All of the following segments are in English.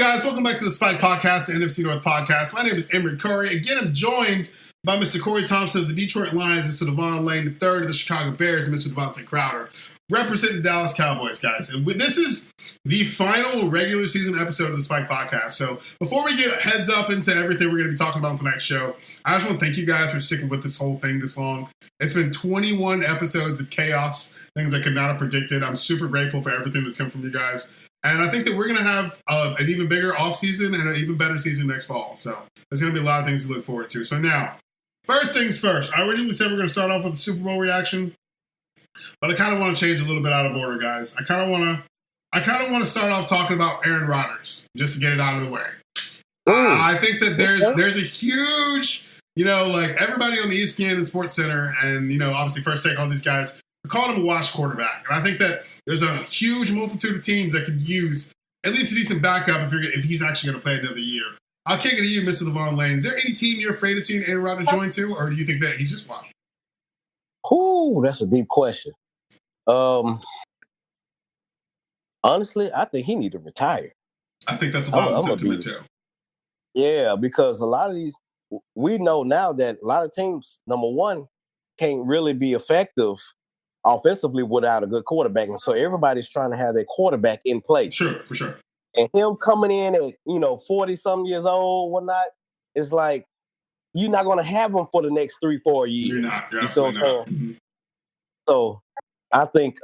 guys? Welcome back to the Spike Podcast, the NFC North Podcast. My name is Imorie Curry. Again, I'm joined by Mr. Corey Thompson of the Detroit Lions, Mr. Devon Lane III of the Chicago Bears, and Mr. Devontae Crowder, representing the Dallas Cowboys, guys. And this is the final regular season episode of the Spike Podcast. So before we get heads up into everything we're going to be talking about on tonight's show, I just want to thank you guys for sticking with this whole thing this long. It's been 21 episodes of chaos, things I could not have predicted. I'm super grateful for everything that's come from you guys. And I think that we're going to have an even bigger offseason and an even better season next fall. So there's going to be a lot of things to look forward to. So now, first things first. I originally said we're going to start off with the Super Bowl reaction, but I kind of want to change a little bit out of order, guys. I kind of want to start off talking about Aaron Rodgers, just to get it out of the way. I think that there's a huge, like everybody on the ESPN and Sports Center and, obviously First Take, all these guys, are calling him a washed quarterback. And I think that there's a huge multitude of teams that could use at least a decent backup if he's actually going to play another year. I'll kick it to you, Mr. Devon Lane. Is there any team you're afraid of seeing Aaron Rodgers join to, or do you think that he's just washed? Ooh, that's a deep question. Honestly, I think he need to retire. I think that's a lot of sentiment too. Yeah, because a lot of these, we know now that a lot of teams, number one, can't really be effective offensively without a good quarterback. And so everybody's trying to have their quarterback in place. Sure, for sure. And him coming in at, 40-something years old, whatnot, it's like, you're not going to have him for the next 3-4 years. You're not. You're absolutely not. Mm-hmm. So I think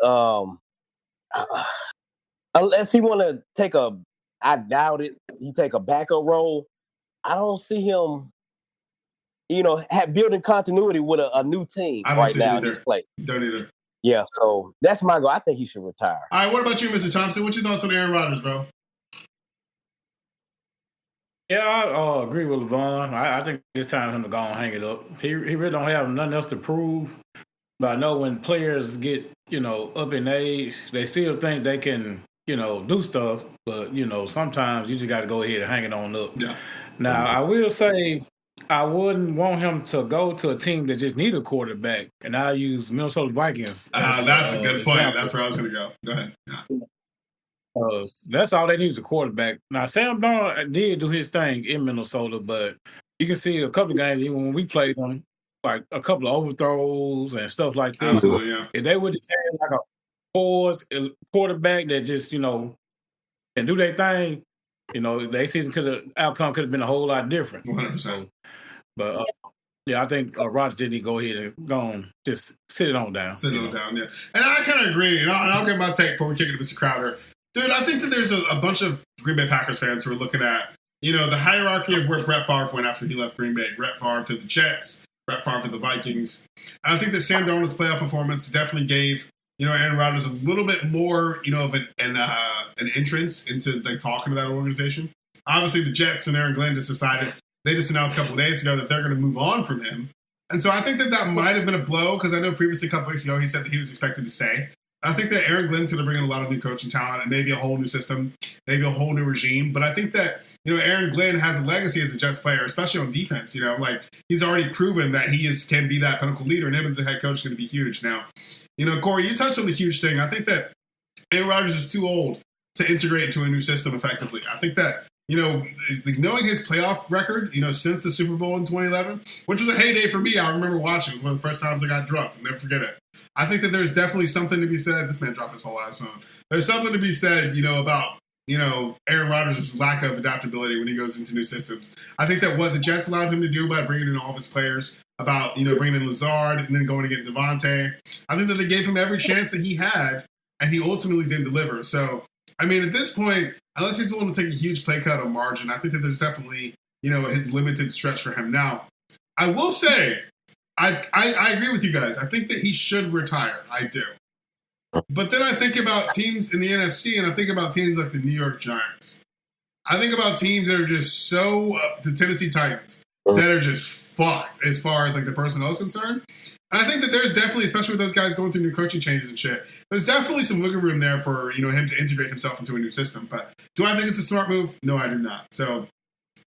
unless he want to take I doubt it, he take a backup role. I don't see him, building continuity with a new team right now in this play. Don't either. Yeah, so that's my goal. I think he should retire. All right, what about you, Mr. Thompson? What's your thoughts on Aaron Rodgers, bro? Yeah, I agree with LeVon. I think it's time for him to go and hang it up. He really don't have nothing else to prove. But I know when players get, up in age, they still think they can, do stuff. But, sometimes you just got to go ahead and hang it on up. Yeah. Now, I will say I wouldn't want him to go to a team that just needs a quarterback. And I'll use Minnesota Vikings. That's a good point. That's where I was going to go. Go ahead. Yeah. That's all they need is a quarterback. Now, Sam Darnold did do his thing in Minnesota, but you can see a couple of games even when we played them, like a couple of overthrows and stuff like that. Absolutely, yeah. If they would just have like a force quarterback that just, can do their thing, their season outcome could have been a whole lot different. 100%. But I think Rodgers didn't go ahead and go on, just sit it on down. Sit it on down, yeah. And I kind of agree. And I'll get my take before we kick it to Mr. Crowder. Dude, I think that there's a bunch of Green Bay Packers fans who are looking at, the hierarchy of where Brett Favre went after he left Green Bay. Brett Favre to the Jets, Brett Favre to the Vikings. I think that Sam Darnold's playoff performance definitely gave, Aaron Rodgers a little bit more, of an entrance into like talking to that organization. Obviously, the Jets and Aaron Glenn just decided, they just announced a couple of days ago that they're going to move on from him. And so I think that might have been a blow because I know previously a couple weeks ago he said that he was expected to stay. I think that Aaron Glenn's going to bring in a lot of new coaching talent and maybe a whole new system, maybe a whole new regime. But I think that, Aaron Glenn has a legacy as a Jets player, especially on defense. He's already proven that he can be that pinnacle leader, and him as a head coach is going to be huge. Now, Corey, you touched on the huge thing. I think that Aaron Rodgers is too old to integrate into a new system effectively. I think that, knowing his playoff record, since the Super Bowl in 2011, which was a heyday for me. I remember watching. It was one of the first times I got drunk. I'll never forget it. I think that there's definitely something to be said. This man dropped his whole ass phone. There's something to be said, about, Aaron Rodgers' lack of adaptability when he goes into new systems. I think that what the Jets allowed him to do by bringing in all of his players, about, bringing in Lazard and then going to get Devontae, I think that they gave him every chance that he had, and he ultimately didn't deliver. So, at this point, unless he's willing to take a huge play cut on margin, I think that there's definitely, a limited stretch for him. Now, I will say, I agree with you guys. I think that he should retire. I do. But then I think about teams in the NFC, and I think about teams like the New York Giants. I think about teams that are just so the Tennessee Titans that are just fucked as far as like the personnel is concerned. And I think that there's definitely, especially with those guys going through new coaching changes and shit, there's definitely some wiggle room there for him to integrate himself into a new system. But do I think it's a smart move? No, I do not. So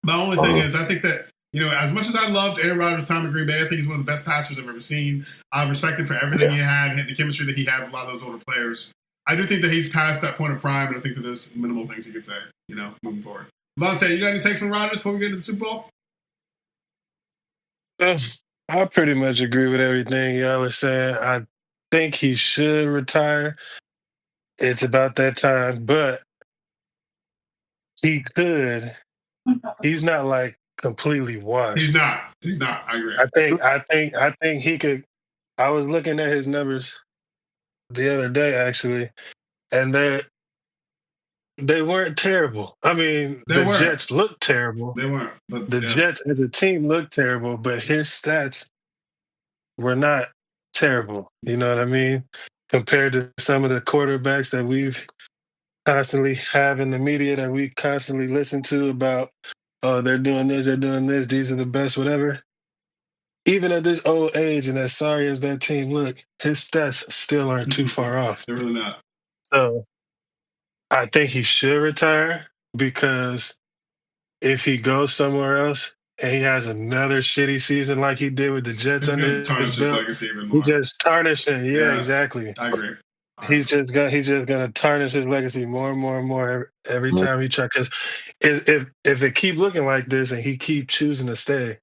my only thing is I think that as much as I loved Aaron Rodgers' time in Green Bay, I think he's one of the best passers I've ever seen. I've respected for everything he had, the chemistry that he had with a lot of those older players. I do think that he's past that point of prime, and I think that there's minimal things he could say, moving forward. Vontae, you got any takes on Rodgers before we get into the Super Bowl? I pretty much agree with everything y'all are saying. I think he should retire. It's about that time, but he could. He's not like completely washed. He's not. I agree. I think he could. I was looking at his numbers the other day, actually, and they weren't terrible. I mean, Jets looked terrible. They weren't. But the Jets as a team looked terrible, but his stats were not terrible. You know what I mean? Compared to some of the quarterbacks that we've constantly have in the media that we constantly listen to about, oh, they're doing this, these are the best, whatever. Even at this old age and as sorry as that team look, his stats still aren't too far off. They're really not. So I think he should retire because if he goes somewhere else and he has another shitty season like he did with the Jets under his belt, he just tarnishing. Yeah, exactly. I agree. He's just gonna tarnish his legacy more and more and more every time he tries. Because if it keep looking like this and he keep choosing to stay,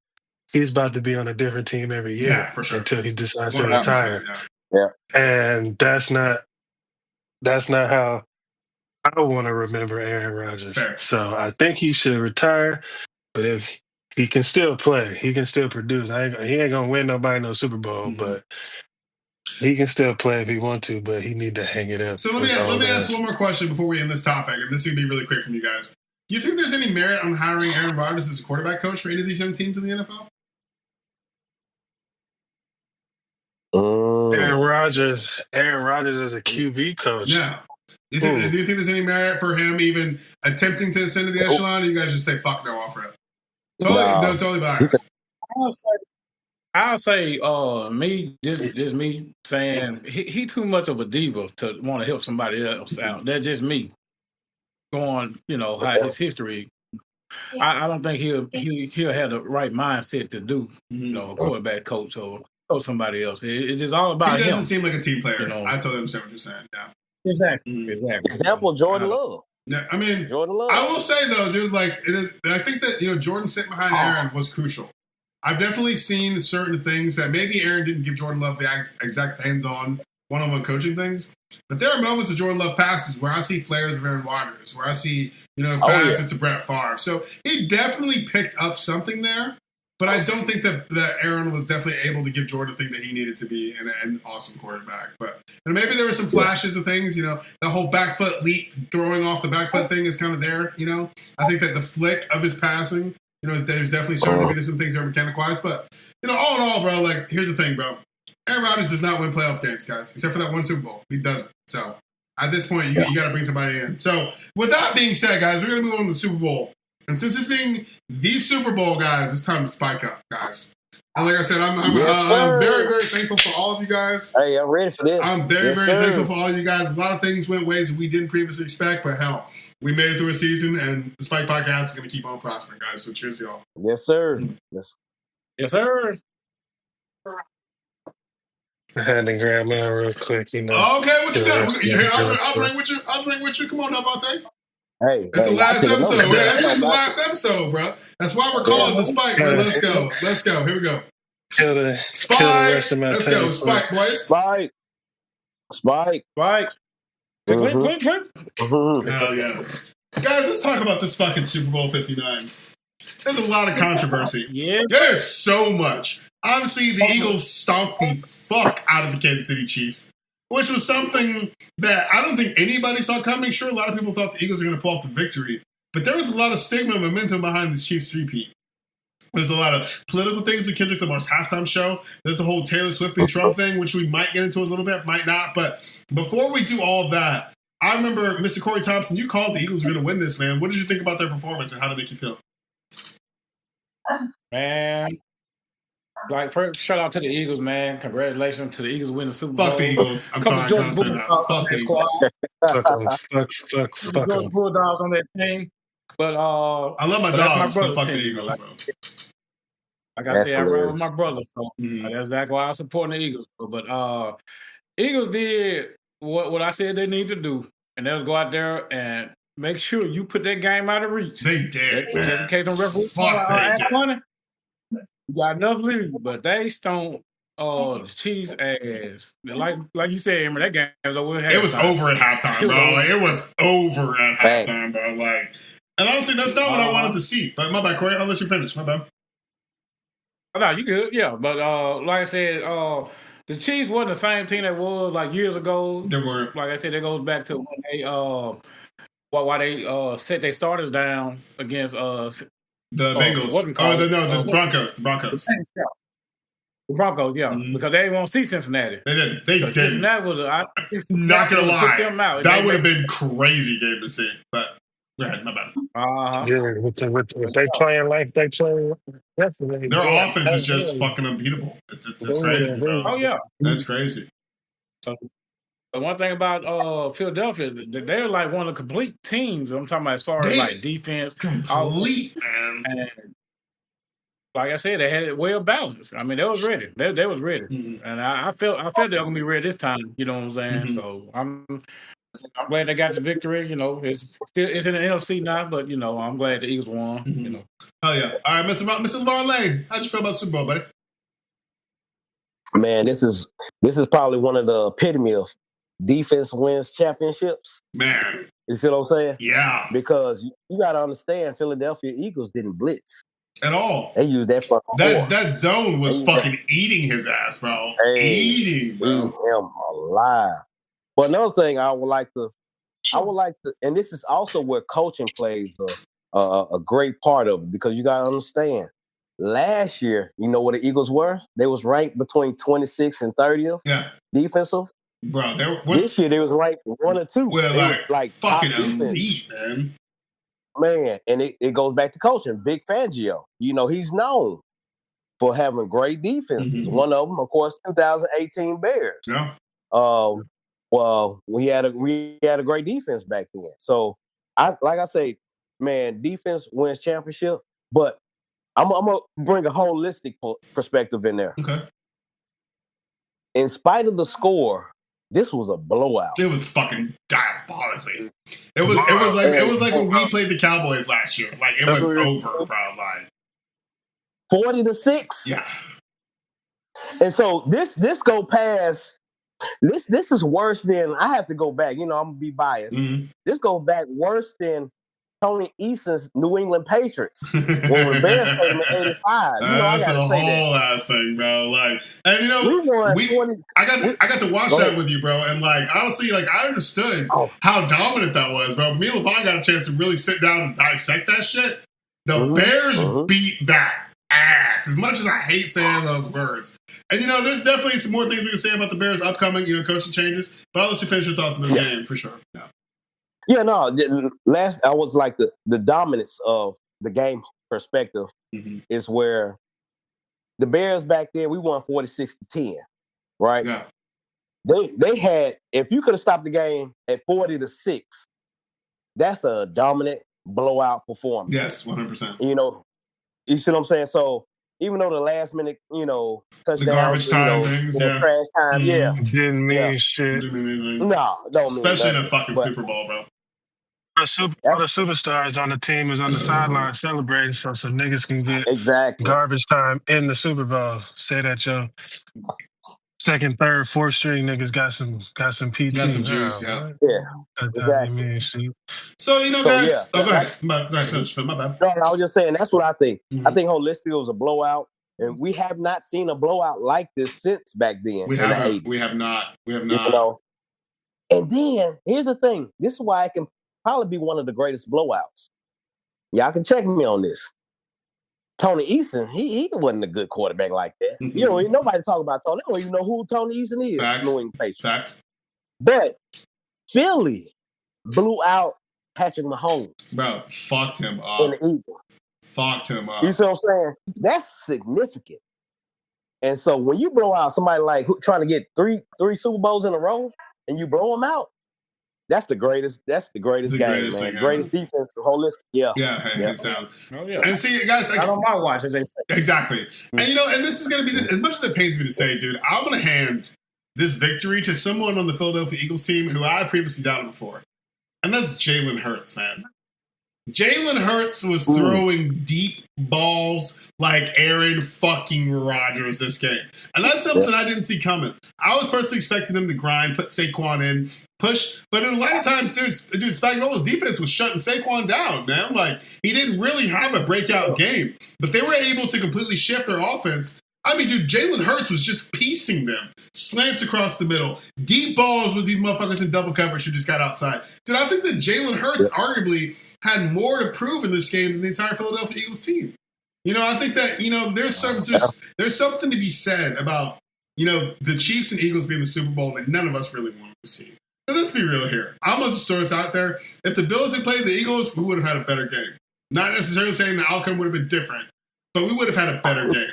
he's about to be on a different team every year for sure. until he decides to retire. Yeah. And that's not how I want to remember Aaron Rodgers. Fair. So I think he should retire. But if he can still play, he can still produce. He ain't gonna win nobody no Super Bowl, but he can still play if he want to. But he need to hang it up. So let me ask one more question before we end this topic, and this is gonna be really quick from you guys. Do you think there's any merit on hiring Aaron Rodgers as a quarterback coach for any of these young teams in the NFL? Aaron Rodgers is a QB coach. Yeah. Do you think there's any merit for him even attempting to ascend to the echelon, or you guys just say fuck no, offer it? Totally biased. I'll say me saying he too much of a diva to want to help somebody else out. That's just me going, how his history. I don't think he'll have the right mindset to do, a quarterback coach or somebody else. It's just all about him. He doesn't seem like a team player. I totally understand what you're saying. Yeah. Exactly. Example, Jordan Love. Yeah, I mean, Jordan Love. I will say though, dude, I think that Jordan sitting behind Aaron was crucial. I've definitely seen certain things that maybe Aaron didn't give Jordan Love the exact hands-on one-on-one coaching things, but there are moments of Jordan Love passes where I see flares of Aaron Rodgers, where I see facets of Brett Favre. So he definitely picked up something there. But I don't think that Aaron was definitely able to give Jordan the thing that he needed to be an awesome quarterback. But maybe there were some flashes of things, the whole back foot leap, throwing off the back foot thing is kind of there, I think that the flick of his passing, there's definitely starting to be some things that are mechanic-wise. But, all in all, bro, here's the thing, bro. Aaron Rodgers does not win playoff games, guys, except for that one Super Bowl. He doesn't. So at this point, you got to bring somebody in. So with that being said, guys, we're going to move on to the Super Bowl. And since this being the Super Bowl, guys, it's time to spike up, guys. And like I said, I'm very, very thankful for all of you guys. Hey, I'm ready for this. I'm very, very thankful for all of you guys. A lot of things went ways that we didn't previously expect, but hell, we made it through a season, and the Spike Podcast is going to keep on prospering, guys. So cheers, y'all. Yes, sir. Yes, sir. I had to grab mine real quick, Okay, what you got? I'll drink with you. Come on, Devontae. Hey, it's the last episode. That's the last episode, bro. That's why we're calling the Spike, bro. Let's go. Here we go. Spike. Let's go. Spike, boys. Spike. Click. Hell yeah. Guys, let's talk about this fucking Super Bowl 59. There's a lot of controversy. Yeah. There's so much. Obviously, the Eagles stomped the fuck out of the Kansas City Chiefs, which was something that I don't think anybody saw coming. Sure, a lot of people thought the Eagles were going to pull off the victory, but there was a lot of stigma and momentum behind this Chiefs three-peat. There's a lot of political things with Kendrick Lamar's halftime show. There's the whole Taylor Swift and Trump thing, which we might get into a little bit, might not. But before we do all of that, I remember, Mr. Corey Thompson, you called the Eagles were going to win this, man. What did you think about their performance, and how did it make you feel? Man, first, shout out to the Eagles, man. Congratulations to the Eagles winning the Super Bowl. Fuck the Eagles. I'm sorry, I gotta say that. Fuck the Eagles. Fuck Georgia Bulldogs on that team. But I love my dogs, but fuck the Eagles, bro. Like I said, I ride with my brothers, so that's exactly why I'm supporting the Eagles. But Eagles did what I said they need to do, and that was go out there and make sure you put that game out of reach. They did, man. Just in case them referees money. You got enough lead, but they stoned the Chiefs ass. Like you said, Imorie, that game was over. It was over at halftime, bro. Like, it was over at halftime, bro. Like, and honestly, that's not what I wanted to see. But my bad, Corey. I'll let you finish. My bad. No, you good. Yeah, but like I said, the Chiefs wasn't the same team that was like years ago. They were. Like I said, that goes back to when they why they set their starters down against the Bengals. The Broncos. The Broncos. The Broncos, yeah, because they didn't want to see Cincinnati. They didn't. They didn't. Cincinnati was. Not gonna lie, them out. that would have been crazy game to see. But go ahead, my bad. Yeah, if they playing like they play, definitely. Their offense is just fucking unbeatable. It's crazy, bro. Oh yeah, that's crazy. The one thing about Philadelphia, they're like one of the complete teams. I'm talking about as far as like defense, complete, man. And like I said, they had it well balanced. I mean, they was ready. They was ready, and I felt they were gonna be ready this time. You know what I'm saying? So I'm glad they got the victory. You know, it's in the NFC now, but you know, I'm glad the Eagles won. You know. Oh yeah. All right, Mr. Lauren Lane, how'd you feel about the Super Bowl, buddy? Man, this is probably one of the epitome of defense wins championships. Man. You see what I'm saying? Yeah. Because you got to understand, Philadelphia Eagles didn't blitz. At all. They used that fucking that zone was fucking eating his ass, bro. Eating him alive. But another thing I would like to, and this is also where coaching plays a great part of it, because you got to understand, last year, you know what the Eagles were? They was ranked between 26th and 30th. Yeah. Defensive. Bro, this year they was ranked 1 or 2. Well, like fucking elite, man. Man, and it goes back to coaching. Vic Fangio, you know, he's known for having great defenses. One of them, of course, 2018 Bears. Yeah. Well, we had a great defense back then. So, like I say, man, defense wins championship. But I'm gonna bring a holistic perspective in there. Okay. In spite of the score, this was a blowout. It was fucking diabolically. It was like when we played the Cowboys last year. Like it was over, bro. Like 40-6. Yeah. And so this go past. This is worse than, I have to go back. You know, I'm gonna be biased. This goes back worse than Tony Eason's New England Patriots when the Bears played in 85. You know, I that's a whole ass thing, bro. Like, and you know, I got to watch that with you, bro. And like, honestly, like I understood how dominant that was, bro. Me and LeVon got a chance to really sit down and dissect that shit. The Bears beat that ass. As much as I hate saying those words, and you know, there's definitely some more things we can say about the Bears' upcoming, you know, coaching changes. But I'll let you finish your thoughts on this game for sure. Yeah. Yeah, no. I was like the dominance of the game perspective is where the Bears back then, we won 46-10, right? Yeah. They had, if you could have stopped the game at 40-6, that's a dominant blowout performance. Yes, 100%. You know, you see what I'm saying? So even though the last minute, you know, touchdown, the garbage time things, trash time, didn't mean shit. Didn't mean anything. No, don't mean especially nothing. in a fucking Super Bowl, bro. All the superstars on the team is on the sideline celebrating, so niggas can get garbage time in the Super Bowl. Say that your second, third, fourth string niggas got some PT. Got some juice, yeah. Exactly. So, you know, guys, go ahead. My bad. No, I was just saying, that's what I think. I think holistically it was a blowout, and we have not seen a blowout like this since back then. We have not. You know? And then, here's the thing. This is why it can probably be one of the greatest blowouts. Y'all can check me on this. Tony Eason, he wasn't a good quarterback like that. You know, nobody talk about Tony. I don't even know who Tony Eason is. Facts. New England Patriots. Facts. But Philly blew out Patrick Mahomes. Bro, fucked him up. In the Eagles. Fucked him up. You see what I'm saying? That's significant. And so when you blow out somebody like trying to get three Super Bowls in a row and you blow them out, that's the greatest. That's the greatest game, man. Greatest defense, holistic. Yeah, hands down. Oh yeah. And see, guys, not on my watch, as they say. Exactly. And you know, and this is going to be as much as it pains me to say, dude. I'm going to hand this victory to someone on the Philadelphia Eagles team who I previously doubted before, and that's Jalen Hurts, man. Jalen Hurts was throwing deep balls like Aaron fucking Rodgers this game. And that's something I didn't see coming. I was personally expecting them to grind, put Saquon in, push. But in a lot of times, dude Spagnuolo's defense was shutting Saquon down, man. Like, he didn't really have a breakout game. But they were able to completely shift their offense. I mean, dude, Jalen Hurts was just piecing them. Slants across the middle. Deep balls with these motherfuckers in double coverage who just got outside. Dude, I think that Jalen Hurts arguably had more to prove in this game than the entire Philadelphia Eagles team. You know, I think that, you know, there's something to be said about, you know, the Chiefs and Eagles being the Super Bowl that none of us really wanted to see. So let's be real here. I'm going to just throw this out there. If the Bills had played the Eagles, we would have had a better game. Not necessarily saying the outcome would have been different, but we would have had a better game.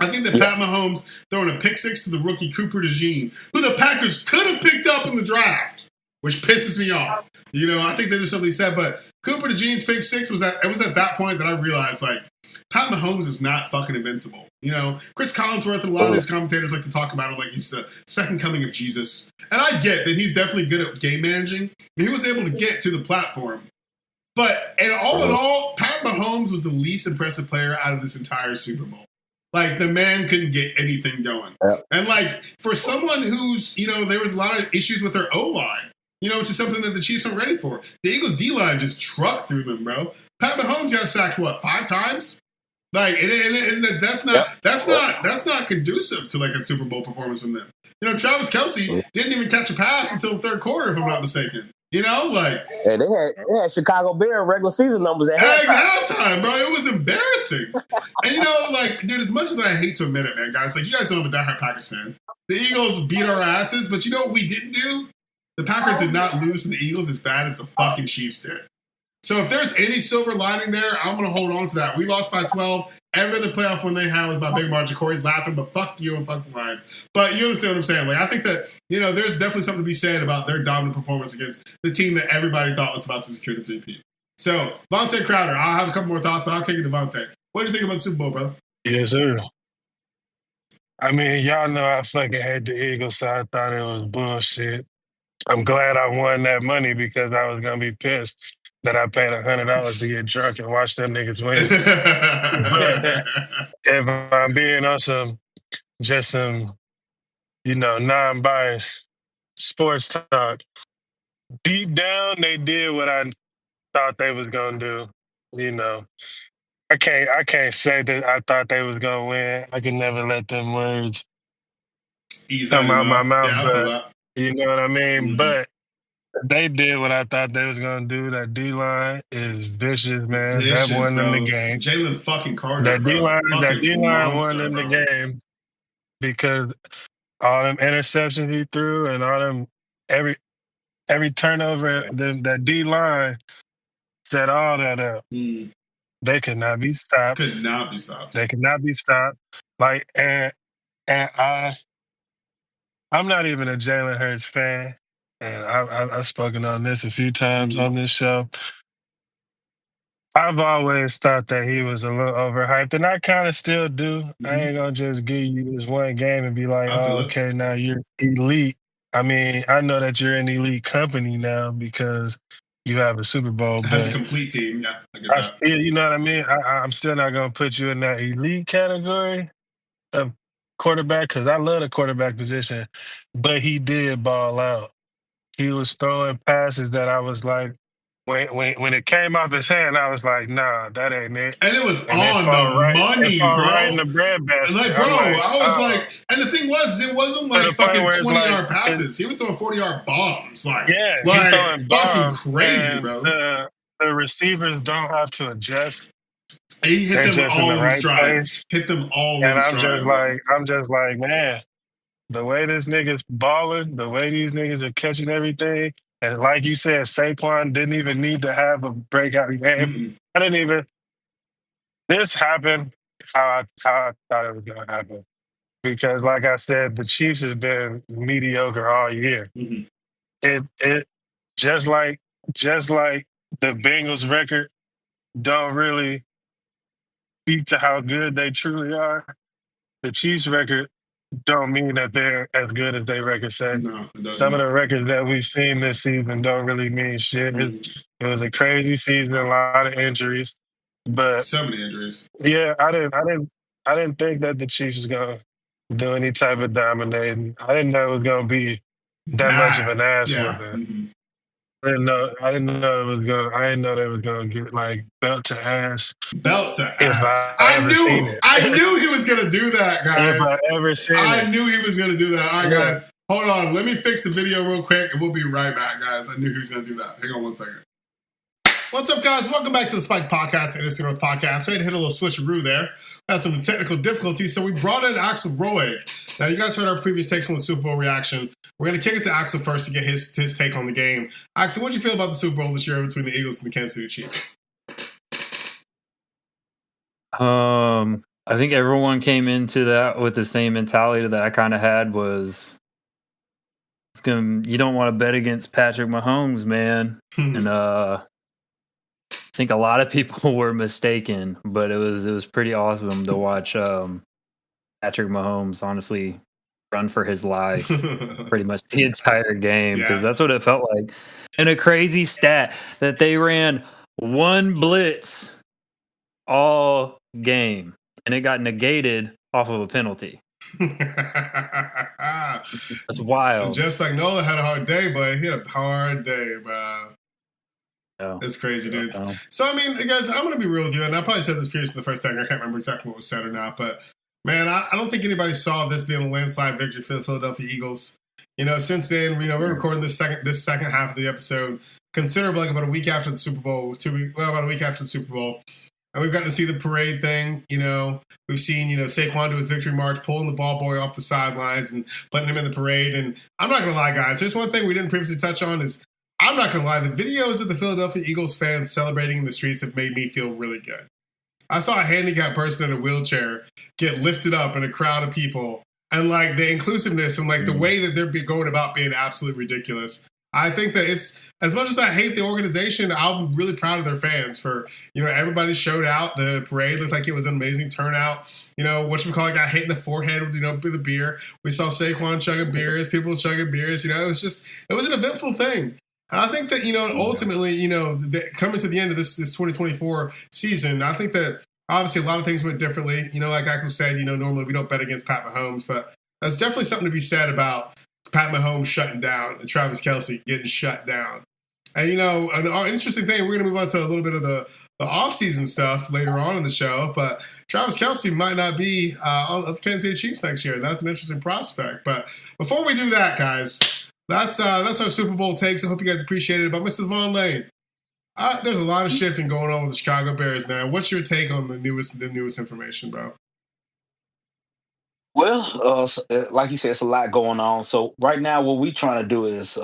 I think that Pat Mahomes throwing a pick six to the rookie Cooper DeJean, who the Packers could have picked up in the draft, which pisses me off. You know, I think there's something said, but Cooper DeJean's pick six was at that point that I realized, like, Pat Mahomes is not fucking invincible. You know, Chris Collinsworth and a lot of these commentators like to talk about him like he's the second coming of Jesus. And I get that he's definitely good at game managing, and he was able to get to the platform. But in all, Pat Mahomes was the least impressive player out of this entire Super Bowl. Like, the man couldn't get anything going. Yep. And, like, for someone who's, you know, there was a lot of issues with their O-line, you know, which is something that the Chiefs aren't ready for. The Eagles' D-line just trucked through them, bro. Pat Mahomes got sacked, 5 times? Like, and that's not conducive to, like, a Super Bowl performance from them. You know, Travis Kelce didn't even catch a pass until the third quarter, if I'm not mistaken. You know, like... Yeah, they had Chicago Bears regular season numbers at halftime, bro. It was embarrassing. And, you know, like, dude, as much as I hate to admit it, man, guys, like, you guys know I'm a diehard Packers fan. The Eagles beat our asses, but you know what we didn't do? The Packers did not lose to the Eagles as bad as the fucking Chiefs did. So if there's any silver lining there, I'm going to hold on to that. We lost by 12. Every other playoff win they had was by big margin. Corey's laughing, but fuck you and fuck the Lions. But you understand what I'm saying. Like, I think that, you know, there's definitely something to be said about their dominant performance against the team that everybody thought was about to secure the 3-peat. So, Vontae Crowder, I'll have a couple more thoughts, but I'll kick it to Vontae. What do you think about the Super Bowl, brother? Yes, sir. I mean, y'all know I fucking hate the Eagles, so I thought it was bullshit. I'm glad I won that money because I was going to be pissed that I paid $100 to get drunk and watch them niggas win. If I'm being on some, you know, non-biased sports talk, deep down, they did what I thought they was going to do. You know, I can't say that I thought they was going to win. I can never let them words come out my mouth, but you know what I mean? Mm-hmm. But they did what I thought they was going to do. That D-line is vicious, man. That won them the game. Jalen fucking Carter, that D-line won them the game because all them interceptions he threw and all them every turnover, that D-line set all that up. Mm. They could not be stopped. Could not be stopped. They could not be stopped. Like, and I'm not even a Jalen Hurts fan. And I've spoken on this a few times on this show. I've always thought that he was a little overhyped, and I kind of still do. I ain't going to just give you this one game and be like, oh, okay, now you're elite. I mean, I know that you're an elite company now because you have a Super Bowl. Has a complete team, yeah. I still, you know what I mean? I'm still not going to put you in that elite category of quarterback because I love the quarterback position, but he did ball out. He was throwing passes that I was like, when it came off his hand, I was like, nah, that ain't it. And it was on the money, bro. Right in the breadbasket. Like, bro, I was like, and the thing was, it wasn't like fucking 20-yard passes. He was throwing 40-yard bombs. Like, yeah, like fucking bombs, crazy, bro. The receivers don't have to adjust. He hit them all in stride. Hit them all in stride. And I'm just like, man. The way this nigga's balling, the way these niggas are catching everything, and like you said, Saquon didn't even need to have a breakout game. Mm-hmm. I didn't even. This happened how I thought it was going to happen, because like I said, the Chiefs have been mediocre all year. Mm-hmm. It just like the Bengals record don't really speak to how good they truly are. The Chiefs record don't mean that they're as good as they record say. No, it Some of doesn't. the records that we've seen this season don't really mean shit. It was a crazy season, a lot of injuries, but So many injuries. yeah, I didn't think that the Chiefs was gonna do any type of dominating. I didn't know it was gonna be that much of an ass Yeah. whooping. I didn't know it was gonna. I didn't know they was gonna get like belt to ass. Belt to If ass. I ever seen it. I knew he was gonna do that, guys. If I ever seen I it. knew he was gonna do that. All right, Yeah. guys. Hold on. Let me fix the video real quick, and we'll be right back, guys. I knew he was gonna do that. Hang on one second. What's up, guys? Welcome back to the Spike Podcast, the Innocent North Podcast. We had to hit a little switcheroo there. Had some technical difficulties, so we brought in Axel Roig. Now, you guys heard our previous takes on the Super Bowl reaction. We're going to kick it to Axel first to get his take on the game. Axel, what did you feel about the Super Bowl this year between the Eagles and the Kansas City Chiefs? I think everyone came into that with the same mentality that I kind of had was you don't want to bet against Patrick Mahomes, man. And I think a lot of people were mistaken, but it was pretty awesome to watch Patrick Mahomes honestly run for his life pretty much the entire game, because that's what it felt like. And a crazy stat that they ran one blitz all game, and it got negated off of a penalty. That's wild. Jeff Spagnuolo had a hard day, but he had a hard day, bro. Oh. It's crazy, dudes. So, I mean, guys, I'm going to be real with you, and I probably said this previously in the first time. I can't remember exactly what was said or not, but, man, I don't think anybody saw this being a landslide victory for the Philadelphia Eagles. You know, since then, we're recording this second half of the episode, considerably like about a week after the Super Bowl, about a week after the Super Bowl. And we've gotten to see the parade thing, you know. We've seen, Saquon do his victory march, pulling the ball boy off the sidelines and putting him in the parade. And I'm not going to lie, guys. There's one thing we didn't previously touch on is, I'm not going to lie, the videos of the Philadelphia Eagles fans celebrating in the streets have made me feel really good. I saw a handicapped person in a wheelchair get lifted up in a crowd of people. And, like, the inclusiveness and, like, the way that they're going about being absolutely ridiculous. I think that it's, as much as I hate the organization, I'm really proud of their fans for, everybody showed out. The parade looked like it was an amazing turnout. Whatchamacallit got hit in the forehead with, with the beer. We saw Saquon chugging beers, people chugging beers. It was an eventful thing. And I think that, ultimately, coming to the end of this 2024 season, I think that obviously a lot of things went differently. Like Axel said, normally we don't bet against Pat Mahomes, but that's definitely something to be said about Pat Mahomes shutting down and Travis Kelce getting shut down. And, an interesting thing, we're going to move on to a little bit of the offseason stuff later on in the show, but Travis Kelce might not be on the Kansas City Chiefs next year. That's an interesting prospect. But before we do that, guys, that's our Super Bowl takes. I hope you guys appreciate it. But Mrs. Von Lane, there's a lot of shifting going on with the Chicago Bears, man. What's your take on the newest information, bro? Well, like you said, it's a lot going on. So right now, what we're trying to do is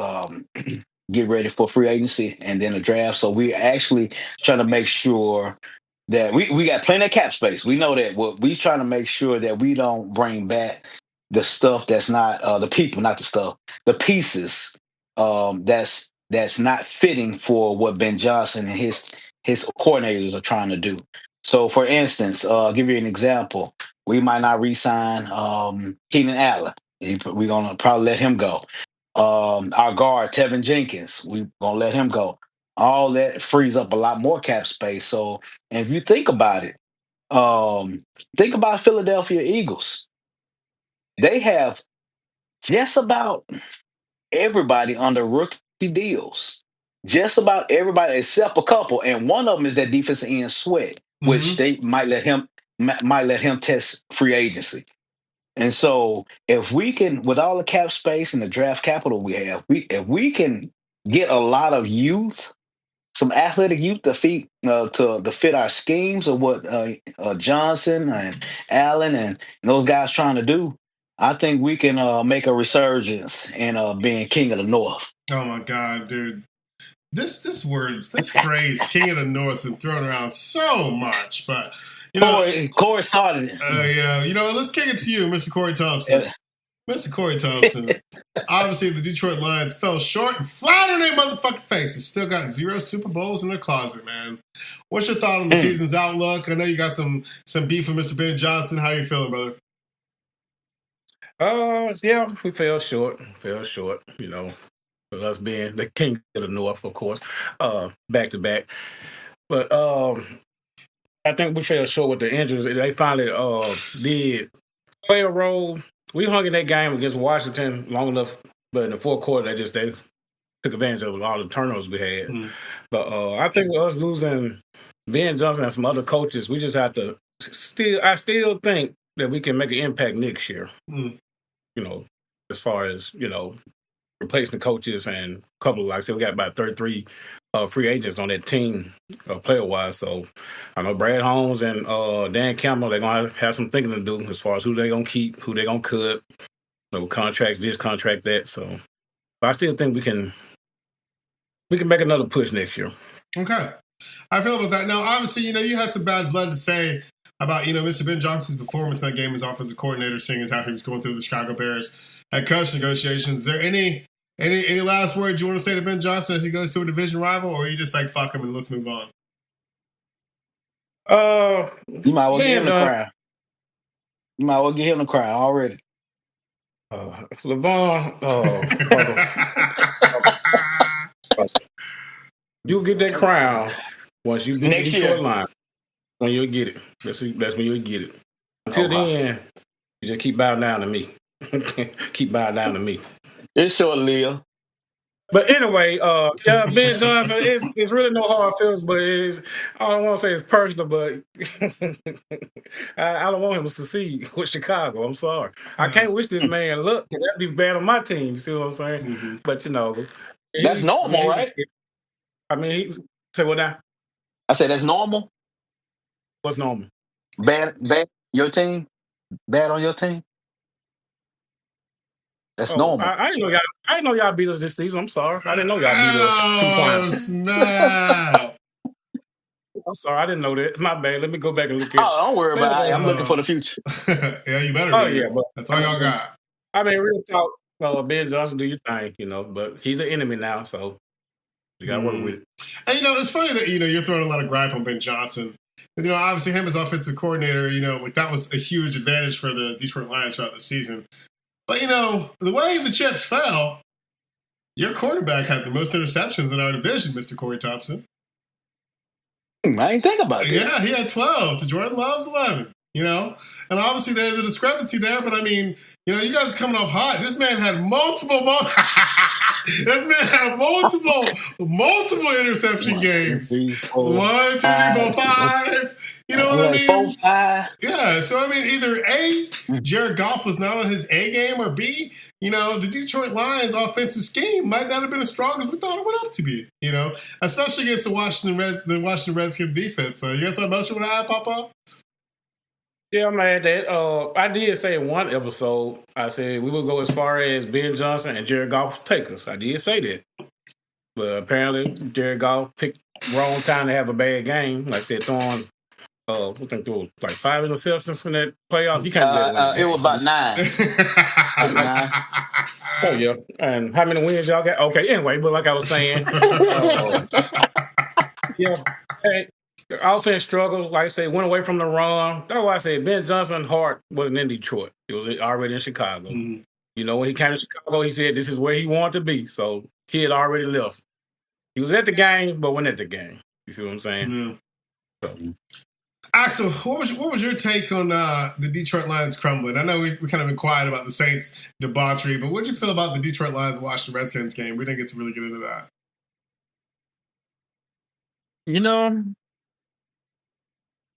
get ready for free agency and then the draft. So we're actually trying to make sure that we got plenty of cap space. We know that. We're trying to make sure that we don't bring back the stuff that's not the people, not the stuff, the pieces that's not fitting for what Ben Johnson and his coordinators are trying to do. So, for instance, I'll give you an example. We might not re-sign Keenan Allen. We're going to probably let him go. Our guard, Tevin Jenkins, we're going to let him go. All that frees up a lot more cap space. So, and if you think about it, think about Philadelphia Eagles. They have just about everybody under rookie deals. Just about everybody except a couple. And one of them is that defensive end Sweat, which they might let him test free agency. And so if we can, with all the cap space and the draft capital we have, if we can get a lot of youth, some athletic youth to fit our schemes of what Johnson and Allen and those guys trying to do, I think we can make a resurgence in being king of the North. Oh my God, dude. This phrase, king of the North, has been thrown around so much, but Corey started it. Let's kick it to you, Mr. Corey Thompson. Mr. Corey Thompson. Obviously, the Detroit Lions fell short and flat in their motherfucking face. They still got 0 Super Bowls in their closet, man. What's your thought on the season's outlook? I know you got some beef with Mr. Ben Johnson. How you feeling, brother? Yeah, we fell short. You know, with us being the king of the north, of course, back to back. But I think we fell short with the injuries. They finally did play a role. We hung in that game against Washington long enough, but in the fourth quarter, they took advantage of all the turnovers we had. Mm. But I think with us losing Ben Johnson and some other coaches, we just have to I still think that we can make an impact next year. Mm. You know, as far as, you know, replacing coaches and a couple, like I said, we got about 33 free agents on that team, player-wise. So I know Brad Holmes and Dan Campbell, they're going to have some thinking to do as far as who they're going to keep, who they're going to cut, you know, contracts this, contract that. So but I still think we can make another push next year. Okay. I feel about that. Now, obviously, you know, you had some bad blood to say about, you know, Mr. Ben Johnson's performance in that game as offensive coordinator, seeing as how he was going through the Chicago Bears head coach negotiations. Is there any last words you want to say to Ben Johnson as he goes to a division rival, or are you just like, fuck him and let's move on? You might well get him to cry. You might well get him to cry already. LeVon, you'll get that crown once you beat the Detroit Lions. When you'll get it. That's when you'll get it. Until then, you just keep bowing down to me. Keep bowing down to me. It's short, Leo. But anyway, yeah, Ben Johnson, it's really no hard feelings, but I don't want to say it's personal, but I don't want him to succeed with Chicago. I'm sorry. I can't wish this man luck. That'd be bad on my team. You see what I'm saying? Mm-hmm. But, you know. That's normal, right? I mean, say what now? I said that's normal. What's normal? Bad your team? Bad on your team? That's normal. I didn't know y'all beat us this season. I'm sorry. I didn't know y'all beat us 2 times. Snap. I'm sorry. I didn't know that. My bad. Let me go back and look at it. Oh, don't worry about it. I'm looking for the future. Yeah, you better. Oh, yeah. But, that's all y'all got. I mean, real talk. Ben Johnson, do your thing, you know, but he's an enemy now, so you got to work with it. And, you know, it's funny that, you know, you're throwing a lot of gripe on Ben Johnson. You know, obviously him as offensive coordinator, you know, like that was a huge advantage for the Detroit Lions throughout the season. But, you know, the way the chips fell, your quarterback had the most interceptions in our division, Mr. Corey Thompson. I didn't think about that. Yeah, he had 12 to Jordan Love's 11, you know? And obviously there's a discrepancy there, but I mean, you know, you guys are coming off hot. This man had multiple interception games. 1, 2, 3, 4, 5. You know what I mean? 4, 5. Yeah, so I mean, either A, Jared Goff was not on his A game, or B, you know, the Detroit Lions offensive scheme might not have been as strong as we thought it went up to be, you know, especially against the Washington Redskins defense. So you got something else you want to add, Papa? Yeah, I'm mad at that. I did say in one episode, I said we would go as far as Ben Johnson and Jared Goff take us. I did say that. But apparently, Jared Goff picked wrong time to have a bad game. Like I said, throwing, I think there was like 5 interceptions in that playoff. You can't do that. It was about 9. Oh, yeah. And how many wins y'all got? Okay, anyway, but like I was saying, yeah. Hey, the offense struggled. Like I said, went away from the run. That's why I said Ben Johnson's heart wasn't in Detroit. It was already in Chicago. Mm-hmm. You know, when he came to Chicago, he said this is where he wanted to be. So he had already left. He was at the game, but wasn't at the game. You see what I'm saying? Yeah. So. Axel, what was your take on the Detroit Lions crumbling? I know we kind of been quiet about the Saints debauchery, but what did you feel about the Detroit Lions Washington Redskins game? We didn't get to really get into that. You know,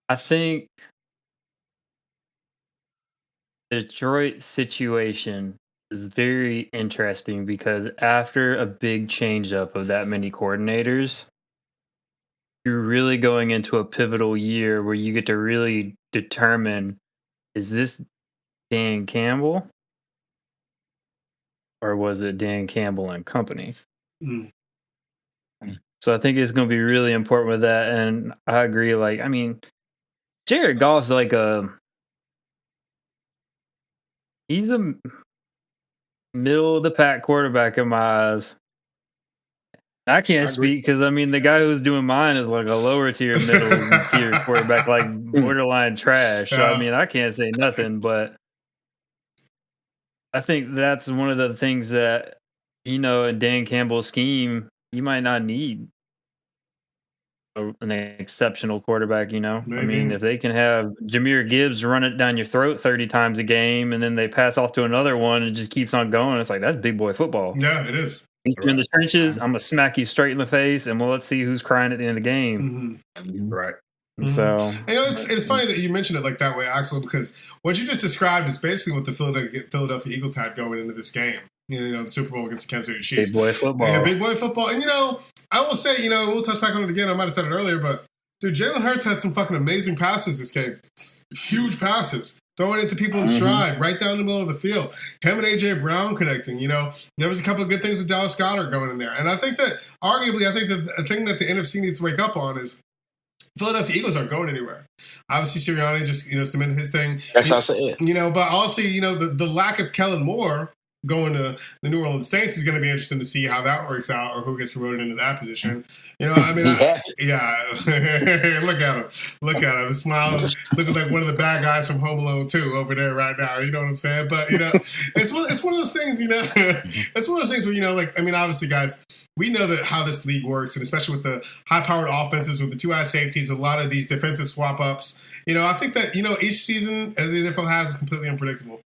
I think the Detroit situation is very interesting because after a big change-up of that many coordinators, you're really going into a pivotal year where you get to really determine, is this Dan Campbell or was it Dan Campbell and company? Mm. So I think it's going to be really important with that. And I agree. Like, I mean, Jared Goff's like he's a middle of the pack quarterback in my eyes. I can't speak because I mean the guy who's doing mine is like a lower tier, middle tier quarterback, like borderline trash. So I mean I can't say nothing, but I think that's one of the things that, in Dan Campbell's scheme, you might not need an exceptional quarterback, Maybe. I mean, if they can have Jahmyr Gibbs run it down your throat 30 times a game and then they pass off to another one and it just keeps on going, it's like, that's big boy football. Yeah, it is. You're in the trenches, I'm going to smack you straight in the face, and let's see who's crying at the end of the game. Mm-hmm. Right. So, it's funny that you mentioned it like that way, Axel, because what you just described is basically what the Philadelphia Eagles had going into this game. The Super Bowl against the Kansas City Chiefs. Big boy football. Yeah, big boy football. And, I will say, we'll touch back on it again. I might have said it earlier, but, dude, Jalen Hurts had some fucking amazing passes this game. Huge passes. Throwing it to people in stride, right down the middle of the field. Him and A.J. Brown connecting, There was a couple of good things with Dallas Goedert going in there. And I think that, arguably, the thing that the NFC needs to wake up on is Philadelphia Eagles aren't going anywhere. Obviously, Sirianni just, cemented his thing. That's how I say it. But also, the lack of Kellen Moore going to the New Orleans Saints is going to be interesting to see how that works out or who gets promoted into that position. Look at him. Look at him. Smiling, looking like one of the bad guys from Home Alone 2 over there right now. You know what I'm saying? But, it's one of those things, it's one of those things where, obviously, guys, we know that how this league works, and especially with the high-powered offenses, with the two-eye safeties, with a lot of these defensive swap-ups. I think that, each season, as the NFL has, is completely unpredictable.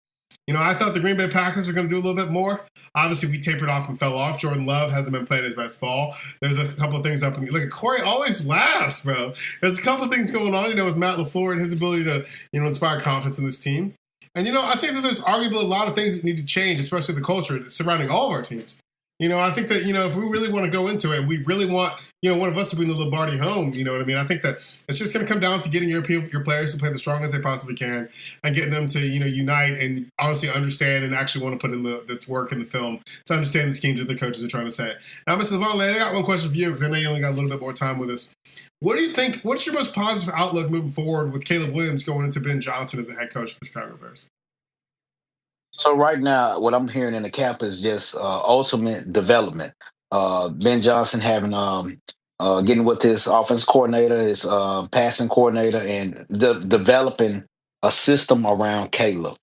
I thought the Green Bay Packers were going to do a little bit more. Obviously, we tapered off and fell off. Jordan Love hasn't been playing his best ball. There's a couple of things up. Look, Corey always laughs, bro. There's a couple of things going on, with Matt LaFleur and his ability to, inspire confidence in this team. And, I think that there's arguably a lot of things that need to change, especially the culture surrounding all of our teams. I think that, if we really want to go into it, we really want, one of us to bring the Lombardi home, you know what I mean? I think that it's just going to come down to getting your players to play the strongest they possibly can and getting them to, unite and honestly understand and actually want to put in the work in the film to understand the schemes that the coaches are trying to say. Now, Mr. Levon, I got one question for you because I know you only got a little bit more time with us. What do you think, what's your most positive outlook moving forward with Caleb Williams going into Ben Johnson as a head coach for the Chicago Bears? So right now, what I'm hearing in the camp is just ultimate development. Ben Johnson having getting with his offense coordinator, his passing coordinator, and developing a system around Caleb.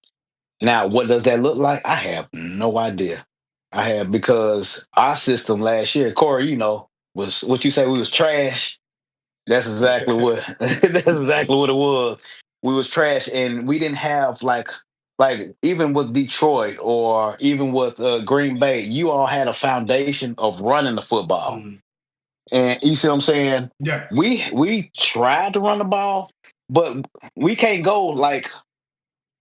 Now, what does that look like? I have no idea. Because our system last year, Corey, was what you say we was trash. That's exactly what it was. We was trash, and we didn't have like even with Detroit or even with Green Bay, you all had a foundation of running the football. Mm-hmm. And you see what I'm saying? Yeah. We tried to run the ball, but we can't go like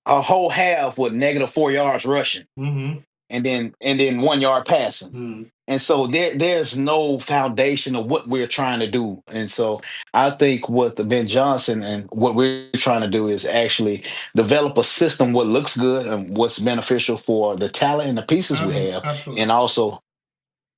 a whole half with -4 yards rushing, and then 1 yard passing. Mm-hmm. And so there's no foundation of what we're trying to do. And so I think what the Ben Johnson and what we're trying to do is actually develop a system what looks good and what's beneficial for the talent and the pieces we have, absolutely. And also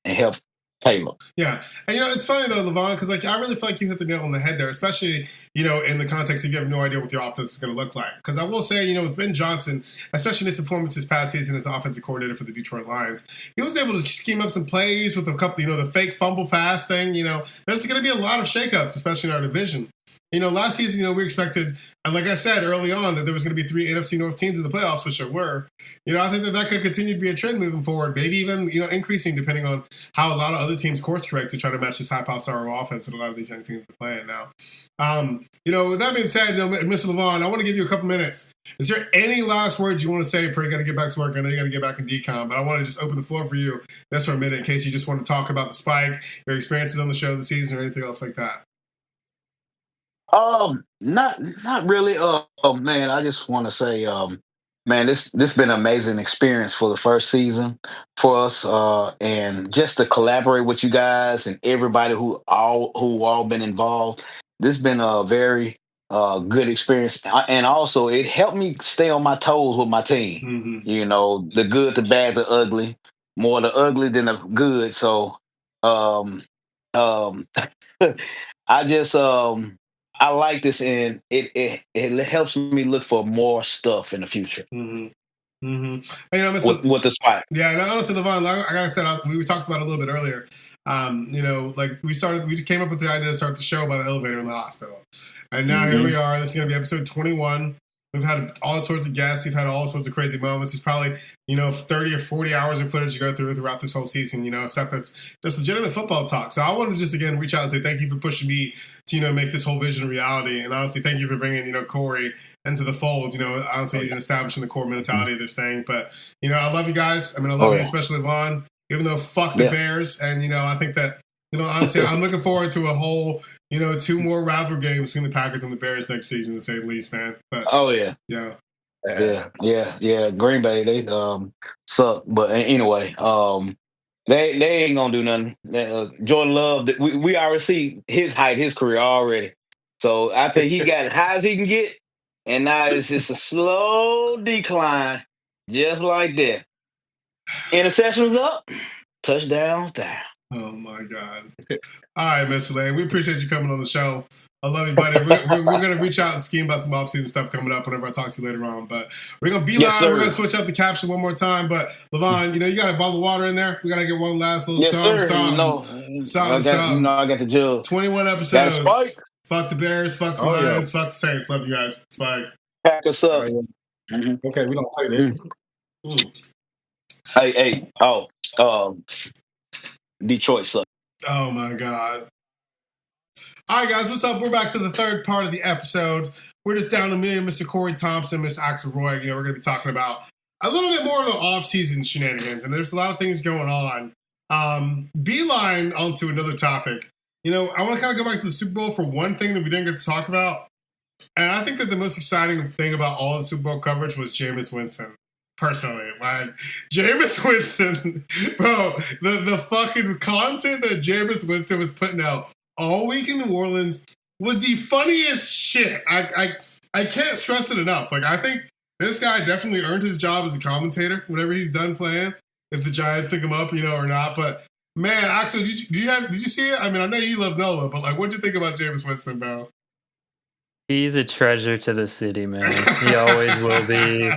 help Caleb. Yeah. And, it's funny, though, Levon, because, I really feel like you hit the nail on the head there, especially, in the context of you have no idea what the offense is going to look like. Because I will say, with Ben Johnson, especially in his performance this past season as offensive coordinator for the Detroit Lions, he was able to scheme up some plays with a couple, the fake fumble pass thing. There's going to be a lot of shakeups, especially in our division. Last season, we expected, and like I said early on, that there was going to be 3 NFC North teams in the playoffs, which there were. I think that could continue to be a trend moving forward, maybe even, increasing depending on how a lot of other teams course correct to try to match this high-power offense that a lot of these young teams are playing now. With that being said, Mr. Levon, I want to give you a couple minutes. Is there any last words you want to say before you got to get back to work? I know you got to get back in decom, but I want to just open the floor for you just for a minute in case you just want to talk about the spike, your experiences on the show this season, or anything else like that. Not really. Man, I just want to say, man, this been an amazing experience for the first season for us, and just to collaborate with you guys and everybody who all been involved. This been a very good experience, and also it helped me stay on my toes with my team. Mm-hmm. The good, the bad, the ugly. More the ugly than the good. So, I just I like this, and it helps me look for more stuff in the future. Mm-hmm. Mm-hmm. And, with the spot. Yeah, and honestly, Levon, like I said, we talked about it a little bit earlier. We came up with the idea to start the show by the elevator in the hospital, and now here we are. This is going to be episode 21. We've had all sorts of guests. We've had all sorts of crazy moments. There's probably, 30 or 40 hours of footage to go throughout this whole season, stuff that's just legitimate football talk. So I wanted to just, again, reach out and say thank you for pushing me to, make this whole vision a reality. And honestly, thank you for bringing, Corey into the fold, honestly, establishing the core mentality of this thing. But, I love you guys. I mean, I love you, especially Vaughn, even though fuck the Bears. And, I think that, honestly, I'm looking forward to a whole, 2 more rivalry games between the Packers and the Bears next season, to say the least, man. But, Yeah. Green Bay, they suck. But anyway, they ain't gonna do nothing. Jordan Love, we already see his height, his career already. So I think he got as high as he can get, and now it's just a slow decline, just like that. Interceptions up, touchdowns down. Oh my God! All right, Mr. Lane, we appreciate you coming on the show. I love you, buddy. We're going to reach out and scheme about some offseason stuff coming up whenever I talk to you later on. But we're going to be live. We're going to switch up the caption one more time. But Levon, you got a bottle of water in there. We got to get one last little something. I got the jug. 21 episodes. Fuck the Bears. Fuck the Lions. Fuck the Saints. Love you guys. Spike. Pack us up. Okay, we don't play that. Hey. Detroit sucks. Oh my God. All right, guys, what's up? We're back to the third part of the episode. We're just down to me and Mr. Corey Thompson, Mr. Axel Roig. We're going to be talking about a little bit more of the off-season shenanigans, and there's a lot of things going on. Beeline onto another topic. I want to kind of go back to the Super Bowl for one thing that we didn't get to talk about. And I think that the most exciting thing about all the Super Bowl coverage was Jameis Winston. Personally, like Jameis Winston, bro, the fucking content that Jameis Winston was putting out all week in New Orleans was the funniest shit. I can't stress it enough. Like, I think this guy definitely earned his job as a commentator, whatever he's done playing, if the Giants pick him up, or not. But man, Axel, did you see it? I mean, I know you love Nola, but like, what'd you think about Jameis Winston, bro? He's a treasure to the city, man. He always will be.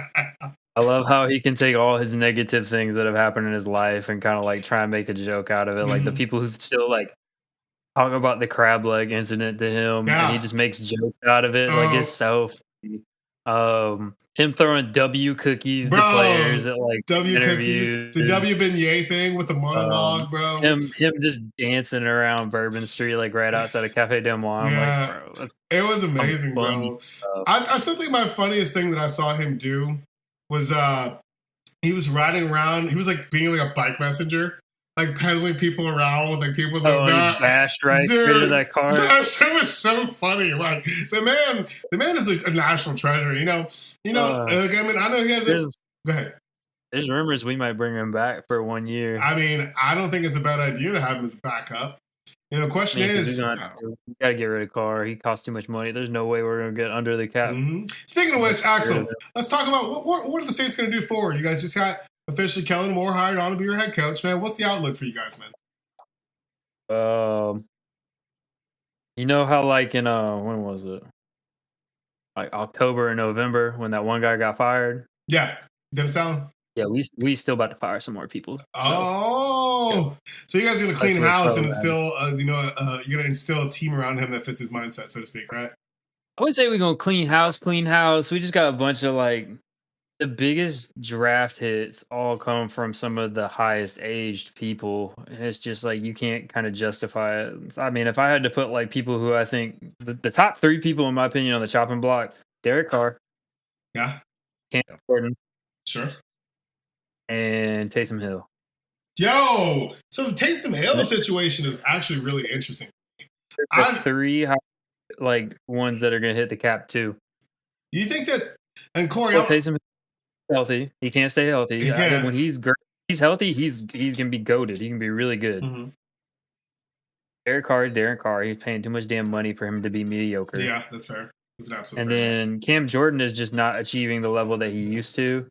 I love how he can take all his negative things that have happened in his life and kind of like try and make a joke out of it. Like the people who still like talk about the crab leg incident to him, and he just makes jokes out of it. Like, it's so funny. Him throwing W cookies to players at like W interviews. Cookies, the W beignet thing with the monologue, bro. Him just dancing around Bourbon Street, like right outside of Cafe Des Moines. Yeah. Like, bro, it was amazing, bro. I still think my funniest thing that I saw him do was he was riding around. He was like being like a bike messenger, like pedaling people around with like people like that. He bashed right through that car. That shit was so funny. Like the man is like a national treasure. Like, I mean, I know he has. Go ahead. There's rumors we might bring him back for 1 year. I mean, I don't think it's a bad idea to have him as a backup. The question is, we got to get rid of Carr. He costs too much money. There's no way we're going to get under the cap. Mm-hmm. Speaking of which, Axel, let's talk about what are the Saints going to do forward? You guys just got officially Kellen Moore hired on to be your head coach, man. What's the outlook for you guys, man? You know how like in when was it? Like October and November when that one guy got fired? Yeah. Dennis Allen? Yeah, we still about to fire some more people. So you guys are gonna clean house and instill, you're gonna instill a team around him that fits his mindset, so to speak, right? I wouldn't say we're gonna clean house. We just got a bunch of like the biggest draft hits all come from some of the highest aged people, and it's just like you can't kind of justify it. I mean, if I had to put like people who I think the top 3 people in my opinion on the chopping block: Derek Carr, Cam Jordan, sure, and Taysom Hill. Yo, so the Taysom Hill situation is actually really interesting. The 3 like ones that are going to hit the cap too. You think that? And Corey, Taysom healthy. He can't stay healthy. When he's healthy, he's going to be goated. He can be really good. Mm-hmm. Darren Carr. He's paying too much damn money for him to be mediocre. Yeah, that's fair. That's an absolute. And fair. then Cam Jordan is just not achieving the level that he used to.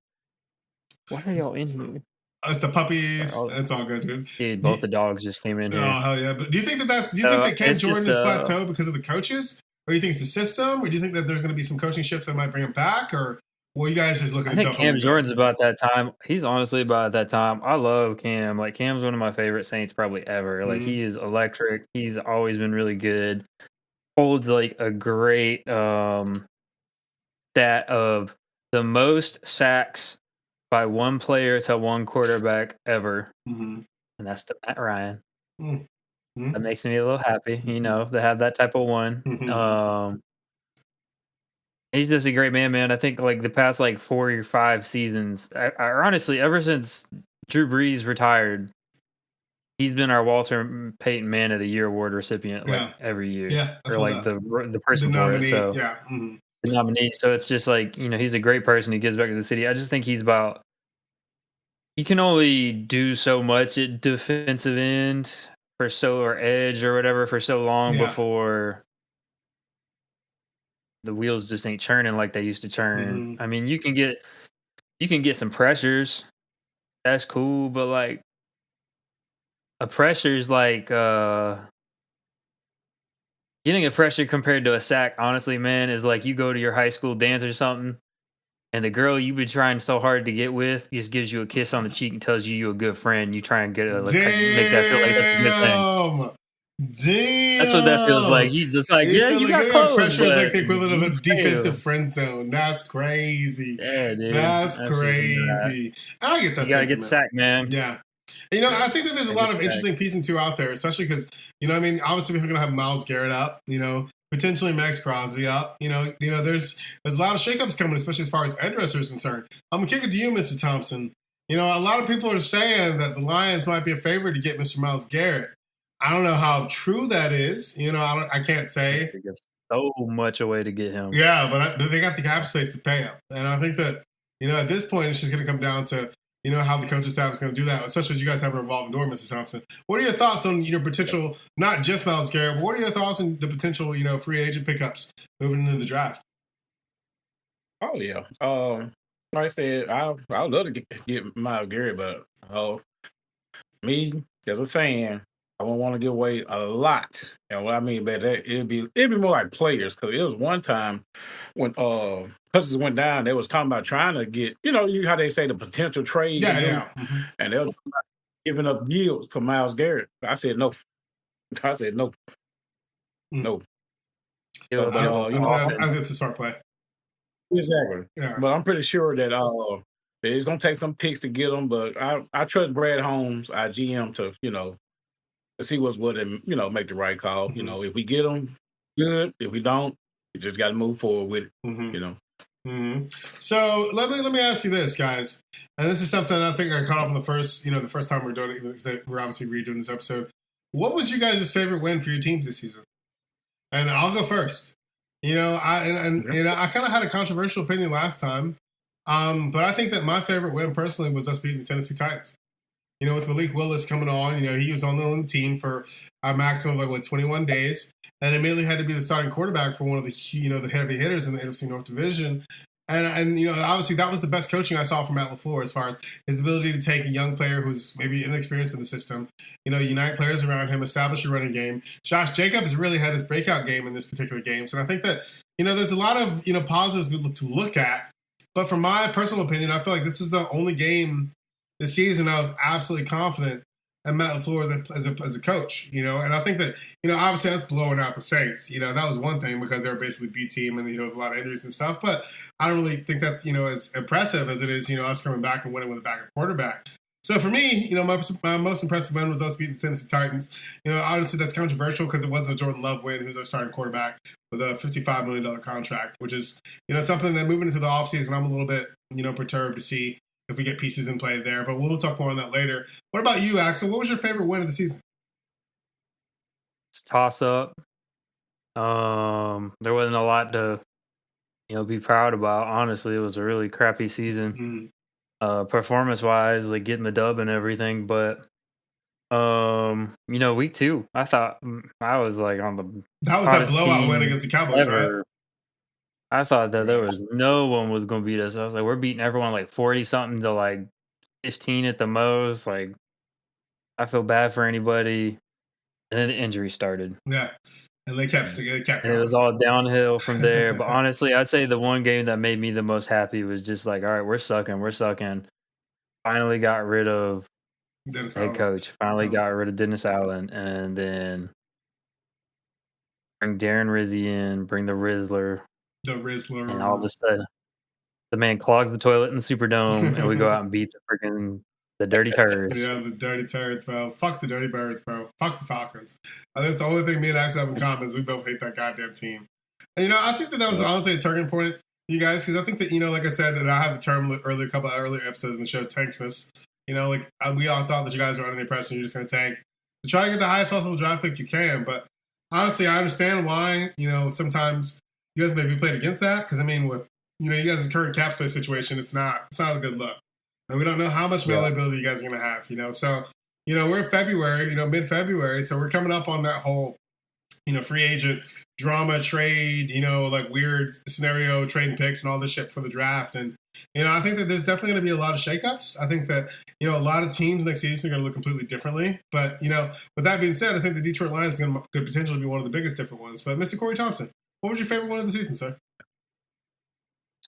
Why are y'all in here? It's the puppies. It's all good, dude. Dude, both the dogs just came in here. Oh hell yeah! But do you think that Cam Jordan is plateaued because of the coaches, or do you think it's the system, or do you think that there's going to be some coaching shifts that might bring him back, or well, you guys just looking? I think Cam Jordan's about that time. He's honestly about that time. I love Cam. Like Cam's one of my favorite Saints probably ever. Like he is electric. He's always been really good. Holds like a great stat of the most sacks by one player to one quarterback ever, and that's the Matt Ryan. That makes me a little happy, to have that type of one. He's just a great man. I think like the past 4 or 5 seasons, I honestly, ever since Drew Brees retired, he's been our Walter Payton Man of the Year award recipient every year. Yeah, or the person the for nominee, it. So yeah. the nominee. So it's just he's a great person. He gives back to the city. I just think he's about. You can only do so much at defensive end or edge or whatever for so long before the wheels just ain't churning like they used to churn. I mean, you can get some pressures. That's cool, but a pressure's getting a pressure compared to a sack, honestly, man, is like you go to your high school dance or something, and the girl you've been trying so hard to get with just gives you a kiss on the cheek and tells you you're a good friend. You try and make that feel like that's a good thing. Damn. That's what that feels like. You just you got close. Pressure is like the equivalent of a defensive friend zone. That's crazy. Yeah, dude. That's crazy. I get that. You gotta get sacked, man. Yeah. I think that there's a lot of interesting piecing too out there, especially because obviously we're gonna have Myles Garrett up. Potentially Max Crosby up. There's a lot of shakeups coming, especially as far as edge rusher is concerned. I'm gonna kick it to you, Mr. Thompson. A lot of people are saying that the Lions might be a favorite to get Mr. Myles Garrett. I don't know how true that is. I can't say. There's so much a way to get him. Yeah, but they got the cap space to pay him, and I think that at this point it's just going to come down to how the coaching staff is going to do that, especially as you guys have an revolving door, Mr. Thompson. What are your thoughts on potential, not just Myles Garrett, but what are your thoughts on the potential free agent pickups moving into the draft? Oh yeah, like I said, I would love to get Myles Garrett, but me as a fan, I won't want to give away a lot. And what I mean by that, it'd be more like players, because it was one time when Hutchins went down, they was talking about trying to get, how they say the potential trade. And they were talking about giving up yields to Myles Garrett. I said no. No. I think it's a smart play. Exactly. Yeah. But I'm pretty sure that it's gonna take some picks to get them. But I trust Brad Holmes, our GM, to to see what's what and make the right call. If we get them, good. If we don't, we just got to move forward with it. So let me ask you this, guys, and this is something I think I caught off on the first time we're doing it, because we're obviously redoing this episode. What was you guys' favorite win for your teams this season? And I'll go first. I kind of had a controversial opinion last time, but I think that my favorite win personally was us beating the Tennessee Titans. With Malik Willis coming on, he was on the team for a maximum of 21 days, and immediately had to be the starting quarterback for one of the the heavy hitters in the NFC North Division. And obviously that was the best coaching I saw from Matt LaFleur, as far as his ability to take a young player who's maybe inexperienced in the system, unite players around him, establish a running game. Josh Jacobs really had his breakout game in this particular game. So I think that, there's a lot of, positives to look at. But from my personal opinion, I feel like this was the only game this season I was absolutely confident in Matt LaFleur as a coach, and I think that, obviously that's blowing out the Saints. That was one thing, because they were basically B team and, a lot of injuries and stuff. But I don't really think that's, as impressive as it is, us coming back and winning with a backup quarterback. So for me, my most impressive win was us beating the Tennessee Titans. Obviously that's controversial because it wasn't a Jordan Love win, who's our starting quarterback with a $55 million contract, which is, something that moving into the offseason, I'm a little bit, perturbed to see if we get pieces in play there. But we'll talk more on that later. What about you, Axel? What was your favorite win of the season? It's toss up. There wasn't a lot to be proud about. Honestly, it was a really crappy season. Performance wise, getting the dub and everything. But week 2, I thought I was on the that blowout win against the Cowboys, ever. Right? I thought that there was no one was going to beat us. I was like, we're beating everyone 40 something to 15 at the most. I feel bad for anybody. And then the injury started. Yeah. And they kept going. And it was all downhill from there. But honestly, I'd say the one game that made me the most happy was just all right, we're sucking. Finally got rid of head coach. Finally got rid of Dennis Allen. And then bring Darren Rizzi in, bring the Rizzler. The Rizzler. And all of a sudden, the man clogs the toilet in the Superdome, and we go out and beat the Dirty Turds. Yeah, the Dirty Turds, bro. Fuck the Dirty Birds, bro. Fuck the Falcons. That's the only thing me and Axel have in common is we both hate that goddamn team. And, I think that was honestly a turning point, you guys, because I think that, like I said, and I have the term earlier, a couple of earlier episodes in the show, Tanksmas. We all thought that you guys were under the impression you're just going to tank to try to get the highest possible draft pick you can. But honestly, I understand why, sometimes you guys may be played against that. Because, with, you guys' current cap space situation, it's not a good look. And we don't know how much availability you guys are going to have, So, we're in February, mid-February. So we're coming up on that whole, free agent drama trade, like weird scenario trading picks and all this shit for the draft. And, I think that there's definitely going to be a lot of shakeups. I think that, a lot of teams next season are going to look completely differently. But, with that being said, I think the Detroit Lions could potentially be one of the biggest different ones. But Mr. Corey Thompson, what was your favorite one of the season, sir?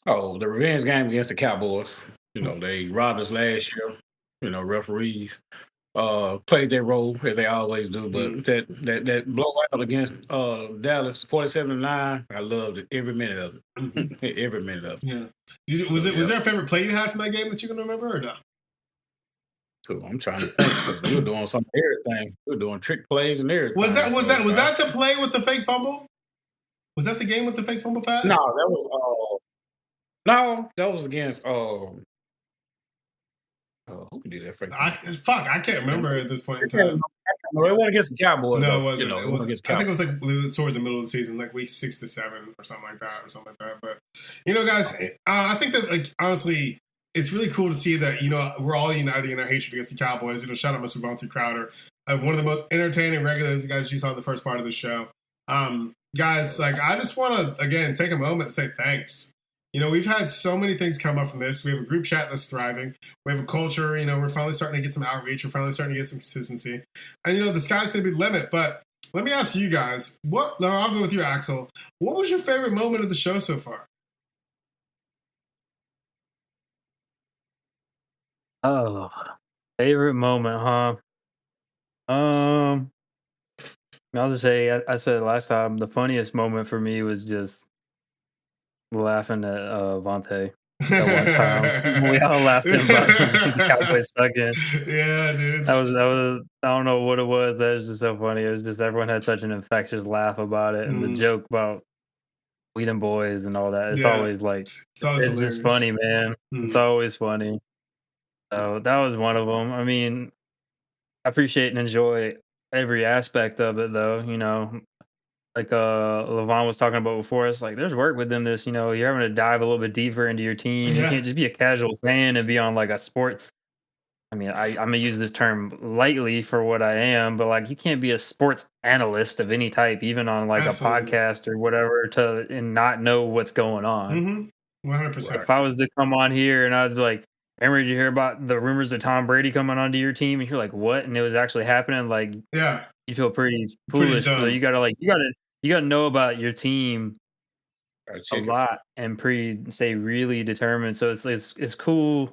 Oh, the revenge game against the Cowboys. They robbed us last year. Referees played their role as they always do. But that blowout against Dallas, 47-9, I loved it. Every minute of it. Every minute of it. Yeah. Was there a favorite play you had from that game that you can remember or no? Cool. I'm trying to think. We were doing some everything. We were doing trick plays and everything. Was that the play with the fake fumble? Was that the game with the fake fumble pass? No, that was against who did that fake fumble? I can't remember at this point in time. No, it wasn't against the Cowboys. No, it wasn't. It wasn't against the I think Cowboys. it was like towards the middle of the season, like week 6 to 7 or something like that. But guys, I think that honestly, it's really cool to see that we're all united in our hatred against the Cowboys. Shout out Mr. Vontae Crowder, one of the most entertaining regulars you guys you saw in the first part of the show. Guys, I just want to again take a moment and say thanks. We've had so many things come up from this. We have a group chat that's thriving. We have a culture. We're finally starting to get some outreach. We're finally starting to get some consistency. And, the sky's going to be the limit. But let me ask you guys, I'll go with you, Axel. What was your favorite moment of the show so far? Oh, favorite moment, huh? I'll just say, I said it last time, the funniest moment for me was just laughing at Vontae that one time. We all laughed at him about the Cowboys sucking. Yeah, dude. That was I don't know what it was. That was just so funny. It was just everyone had such an infectious laugh about it. And the joke about Whedon boys and all that. It's always it's just funny, man. It's always funny. So that was one of them. I appreciate and enjoy every aspect of it though, like Levon was talking about before. It's like there's work within this, you're having to dive a little bit deeper into your team. You can't just be a casual fan and be on like a sport. I'm gonna use this term lightly for what I am, but you can't be a sports analyst of any type, even on a podcast or whatever, and not know what's going on. 100%. If I was to come on here and I was like, Imorie, did you hear about the rumors of Tom Brady coming onto your team? And you're like, what? And it was actually happening. You feel pretty foolish. So you gotta know about your team a lot and stay really determined. So it's cool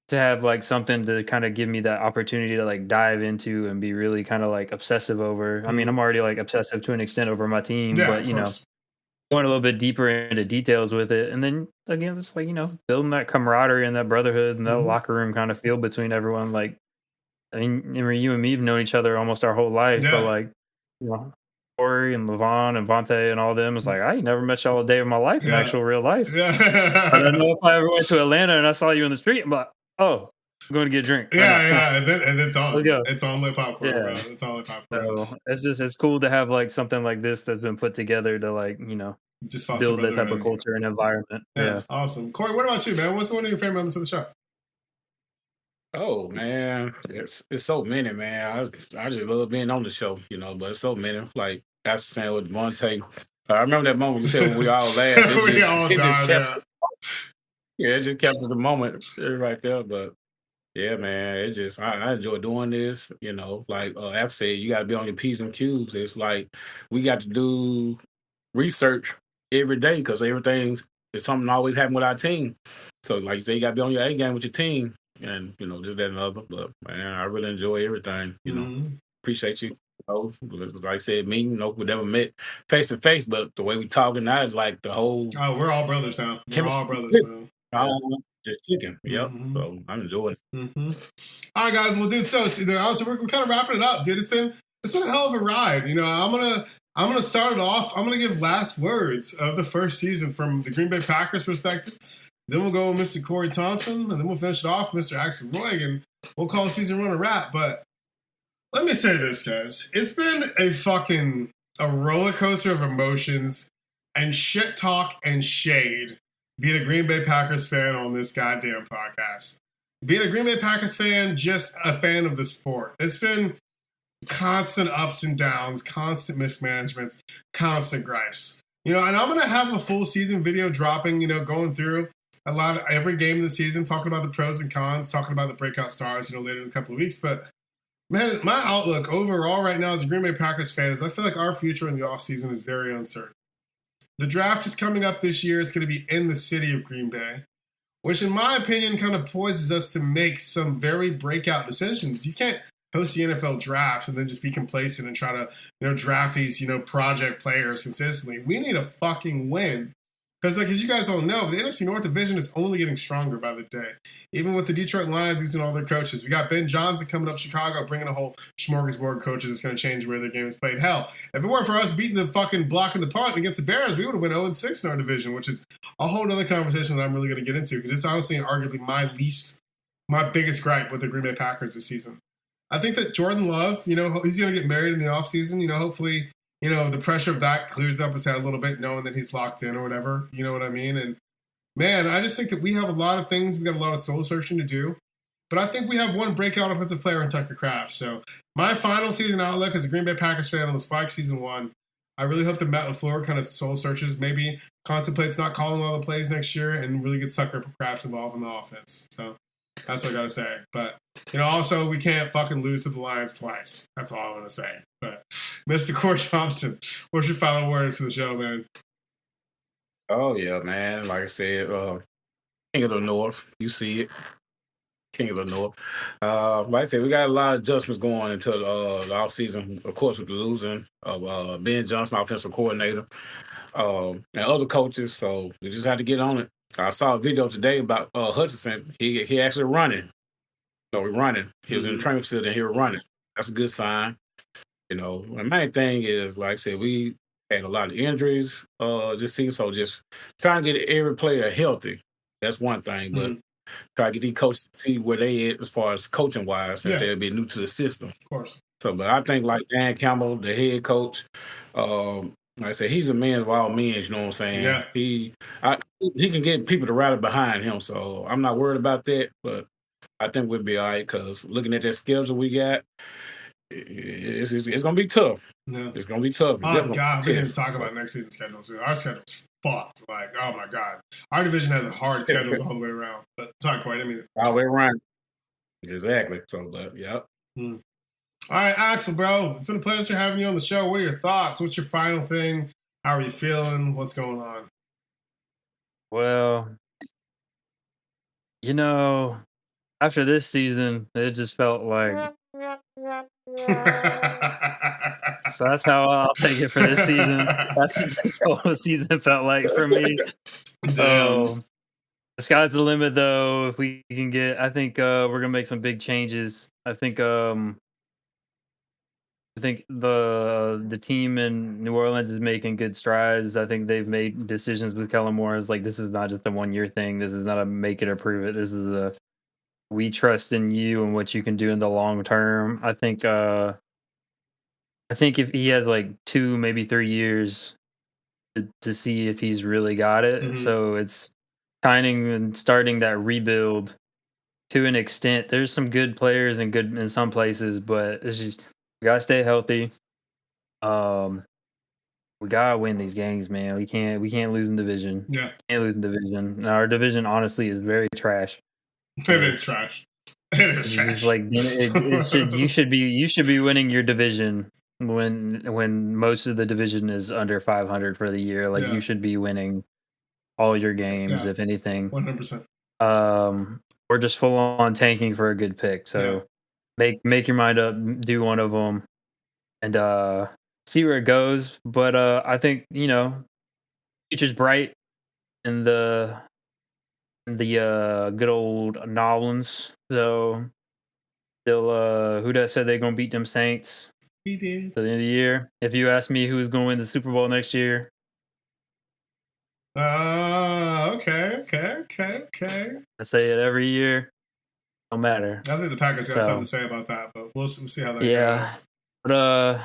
to have something to kind of give me that opportunity to dive into and be really kind of obsessive over. I'm already obsessive to an extent over my team, but going a little bit deeper into details with it. And then again, it's building that camaraderie and that brotherhood and that locker room kind of feel between everyone. You and me have known each other almost our whole life, but Corey and Levon and Vontae and all them is I ain't never met y'all a day of my life in actual real life. I don't know if I ever went to Atlanta and I saw you in the street, I'm like, oh, I'm going to get a drink. And it's on. Let's go. It's on lit popcorn, bro. It's on lit popcorn. So it's cool to have something like this that's been put together to just build that type of culture and environment. Yeah, awesome. Corey, what about you, man? What's one of your favorite moments of the show? Oh man, it's so many, man. I just love being on the show, but it's so many. Like after saying with Vontae, I remember that moment you said when we all laughed. It just kept the moment right there. But yeah, man, I enjoy doing this. Like I've said, you got to be on your P's and Q's. It's like we got to do research every day because it's something always happen with our team. So like you say, you got to be on your A game with your team. And, this, that, and other. But, man, I really enjoy everything. Appreciate you Like I said, me, we never met face to face, but the way we talking now is like the whole. Oh, we're all brothers now. We're all brothers now. Just chicken. Yep. So I'm enjoying it. Mm-hmm. All right, guys. Well, dude. So honestly, we're kind of wrapping it up, dude. It's been a hell of a ride. I'm gonna start it off. I'm gonna give last words of the first season from the Green Bay Packers perspective. Then we'll go with Mr. Corey Thompson, and then we'll finish it off with Mr. Axel Roig, and we'll call season one a wrap. But let me say this, guys. It's been a roller coaster of emotions and shit talk and shade being a Green Bay Packers fan on this goddamn podcast. Being a Green Bay Packers fan, just a fan of the sport. It's been constant ups and downs, constant mismanagements, constant gripes. And I'm going to have a full season video dropping, going through every game of the season, talking about the pros and cons, talking about the breakout stars, later in a couple of weeks. But man, my outlook overall right now as a Green Bay Packers fan is I feel like our future in the offseason is very uncertain. The draft is coming up this year. It's going to be in the city of Green Bay, which in my opinion kind of poises us to make some very breakout decisions. You can't host the NFL draft and then just be complacent and try to, draft these, project players consistently. We need a fucking win. Because, as you guys all know, the NFC North division is only getting stronger by the day. Even with the Detroit Lions using all their coaches. We got Ben Johnson coming up Chicago, bringing a whole smorgasbord of coaches that's going to change where their game is played. Hell, if it weren't for us beating the fucking block in the punt against the Bears, we would have went 0-6 in our division, which is a whole other conversation that I'm really going to get into. Because it's honestly and arguably my biggest gripe with the Green Bay Packers this season. I think that Jordan Love, he's going to get married in the offseason. Hopefully, the pressure of that clears up his head a little bit, knowing that he's locked in or whatever. You know what I mean? And, man, I just think that we have a lot of things. We got a lot of soul searching to do. But I think we have one breakout offensive player in Tucker Kraft. So my final season outlook as a Green Bay Packers fan on the Spike season 1, I really hope that Matt LaFleur kind of soul searches, maybe contemplates not calling all the plays next year and really gets Tucker Kraft involved in the offense. So that's what I got to say. But, also we can't fucking lose to the Lions twice. That's all I want to say. But Mr. Corey Thompson, what's your final words for the show, man? Oh, yeah, man. Like I said, King of the North. You see it. King of the North. Like I said, we got a lot of adjustments going into the offseason, of course, with the losing of Ben Johnson, offensive coordinator, and other coaches. So we just had to get on it. I saw a video today about Hutchinson. He actually running. We're running. He was in the training facility and he was running. That's a good sign. The main thing is, like I said, we had a lot of injuries this season, so just trying to get every player healthy. That's one thing, but try to get these coaches to see where they at as far as coaching-wise, since they'll be new to the system. Of course. So, but I think like Dan Campbell, the head coach, like I said, he's a man of all men, you know what I'm saying? Yeah. He can get people to rally behind him, so I'm not worried about that, but I think we'll be all right because looking at that schedule we got, it's going to be tough. Yeah. It's going to be tough. Oh, God, we didn't talk about next season's schedule. So our schedule's fucked. Like, oh, my God. Our division has a hard schedule all the way around. But sorry, Corey, I mean all the way around. Exactly. So, but, yeah. All right, Axel, bro. It's been a pleasure having you on the show. What are your thoughts? What's your final thing? How are you feeling? What's going on? Well, after this season, it just felt like... So that's how I'll take it for this season. That's what the season felt like for me. The sky's the limit, though. If we can get, I think we're gonna make some big changes. I think the team in New Orleans is making good strides. I think they've made decisions with Kellen Moore. It's like, this is not just a 1-year thing. This is not a make it or prove it. This is we trust in you and what you can do in the long term. I think if he has like 2, maybe 3 years to see if he's really got it. Mm-hmm. So it's kind of starting that rebuild to an extent. There's some good players and good in some places, but it's just, we gotta stay healthy. We gotta win these games, man. We can't lose in division. Yeah. Can't lose in division. And our division honestly is very trash. It is trash. It is trash. Like you should be winning your division when most of the division is under 500 for the year. Like you should be winning all your games, if anything. 100%. We're just full on tanking for a good pick. So make your mind up. Do one of them. and see where it goes. But I think future's bright in the good old Nolans. So they'll who that said they're gonna beat them Saints He did. to the end of the year. If you ask me who's gonna win the Super Bowl next year, Okay. I say it every year. No matter. I think the Packers got So- something to say about that, but we'll see how that Yeah. goes. But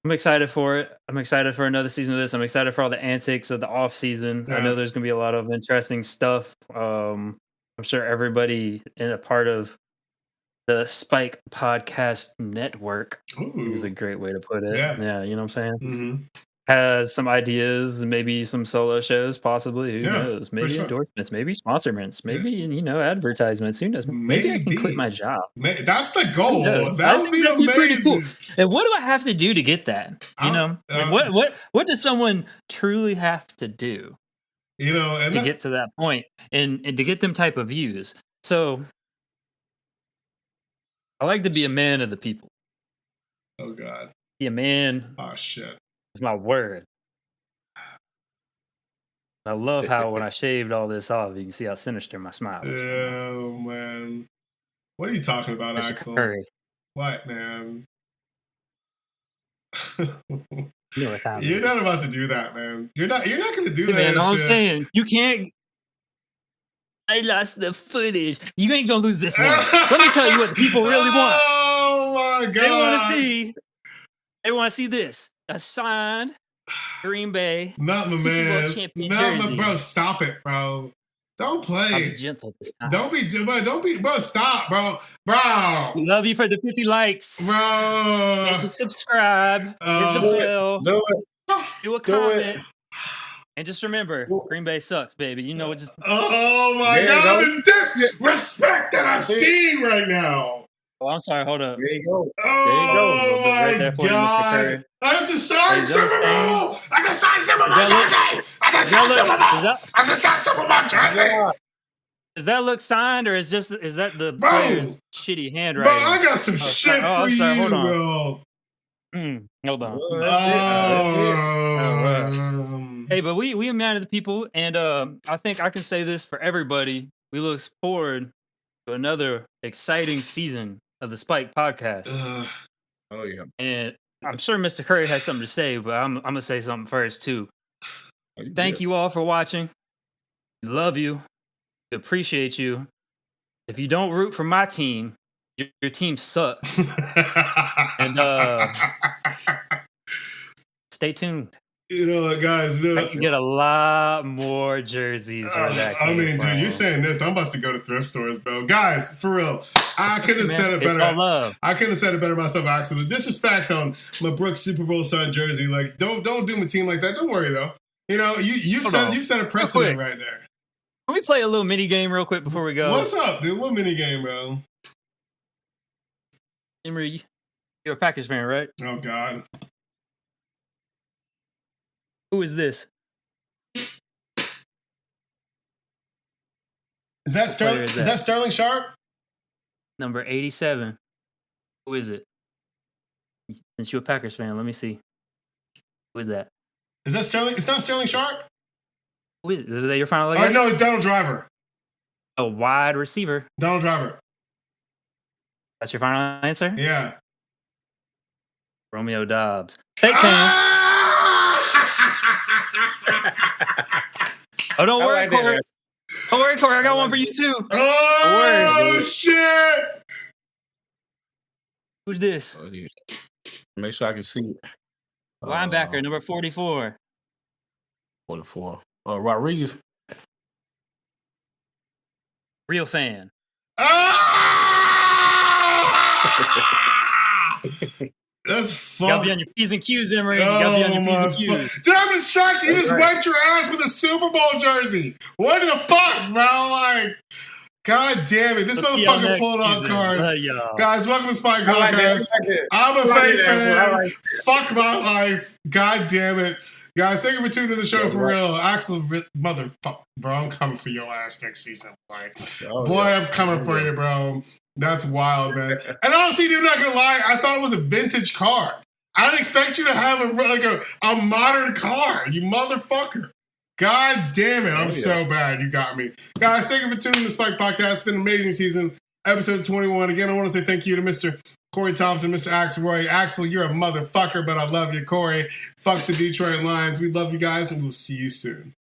I'm excited for it. I'm excited for another season of this. I'm excited for all the antics of the off season. I Yeah. know there's gonna be a lot of interesting stuff. I'm sure everybody in a part of the Spike Podcast Network is a Ooh. great way to put it. Yeah. You know what I'm saying? Mm-hmm. Has some ideas, maybe some solo shows, possibly. Who Yeah, knows? Maybe sure. endorsements, maybe sponsorments, maybe advertisements. Who knows? Maybe I can quit Maybe. my job. That's the goal. Yes, That I would think be that'd be amazing. pretty cool. And what do I have to do to get that? What does someone truly have to do And to get to that point and to get them type of views? So I like to be a man of the people. oh god. Be a man Oh shit. is my word. I love how when I shaved all this off, you can see how sinister my smile is. Oh man. What are you talking about, Mr. Axel? Curry. What, man? You know what time it You're is. not about to do that, man. You're not gonna do Hey, that. man, all I'm shit. saying, you can't. I lost the footage. You ain't gonna lose this one. Let me tell you what the people really want. Oh my god. They want to see. They want to see this: a signed Green Bay. Not my Super Bowl man. champion Not my jersey. bro. Stop it, bro. Don't I'll be play. gentle this time. Don't be, bro. Stop, bro. We love you for the 50 likes. Bro. And subscribe. Hit the bell. Do it. Do a Do comment. it. And just remember, Green Bay sucks, baby. You know it. Just Oh my There you god, go. the disrespect that I'm seeing right now. oh, I'm sorry. Hold up. There you go. Oh Right my there for you, Mr. god. Curry. I have to sign Is that Super what I'm Bowl. I have to sign Super Bowl Does that jersey. I have to sign Super Bowl. I have to sign Super Bowl jersey. Does that look signed, or is that the Bro. player's shitty Bro, handwriting? I got some sorry. shit Oh, for I'm sorry. you, Hold on. bro. Hold on. Well, that's it. Hey, but we a man of the people, and I think I can say this for everybody. We look forward to another exciting season of the Spike Podcast, Oh yeah. and I'm sure Mr. Curry has something to say, but I'm gonna say something first too. Thank you all for watching. We love you. We appreciate you. If you don't root for my team, your team sucks. And stay tuned. You know what, guys? I can get a lot more jerseys where that I came mean, from. dude, you're saying this. I'm about to go to thrift stores, bro. Guys, for real. I couldn't have said it It's all better. love. I couldn't have said it better myself, Axel. The disrespect on my Brooks Super Bowl son jersey. Like, don't do my team like that. Don't worry though. You know, you set a precedent right there. Can we play a little mini game real quick before we go? What's up, dude? What mini game, bro? Imorie, you're a Packers fan, right? Oh God. Who is this? Is that Sterling? is Is that? that Sterling Sharp? Number 87. Who is it? Since you're a Packers fan, let me see. Who is that? Is that Sterling? It's not Sterling Sharp? Who is it? Is that your final Oh guess? no, it's Donald Driver. A wide receiver. Donald Driver. That's your final answer? Yeah. Romeo Dobbs. Fake fan. Oh, don't worry, Corey. Don't worry, Corey. I got one for you too. Oh shit! Who's this? Make sure I can see it. Linebacker, number 44. 44. Rodriguez. Real fan. That's You gotta fun. be on your P's and Q's, Imorie. You gotta be on your P's and Q's. Dude, I'm distracted. You That's just right. wiped your ass with a Super Bowl jersey. What the fuck, bro? Like, God damn it. This Let's see y'all motherfucker next pulled off season. cards. Y'all. Guys, welcome to Spike I like that. Podcast. I like that. I'm a I like fake that, fan. I like Fuck my life. God damn it. Guys, thank you for tuning in the show Yeah, for right. real. Axel, motherfucker, bro, I'm coming for your ass next season. Like, Oh, boy, yeah. I'm coming for you, bro. That's wild, man. And honestly, dude, not gonna lie, I thought it was a vintage car. I didn't expect you to have a modern car, you motherfucker. God damn it, I'm so bad. You got me. Guys, thank you for tuning in to the Spike Podcast. It's been an amazing season. Episode 21. Again, I want to say thank you to Mr. Corey Thompson, Mr. Axel Roy. Axel, you're a motherfucker, but I love you, Corey. Fuck the Detroit Lions. We love you guys, and we'll see you soon.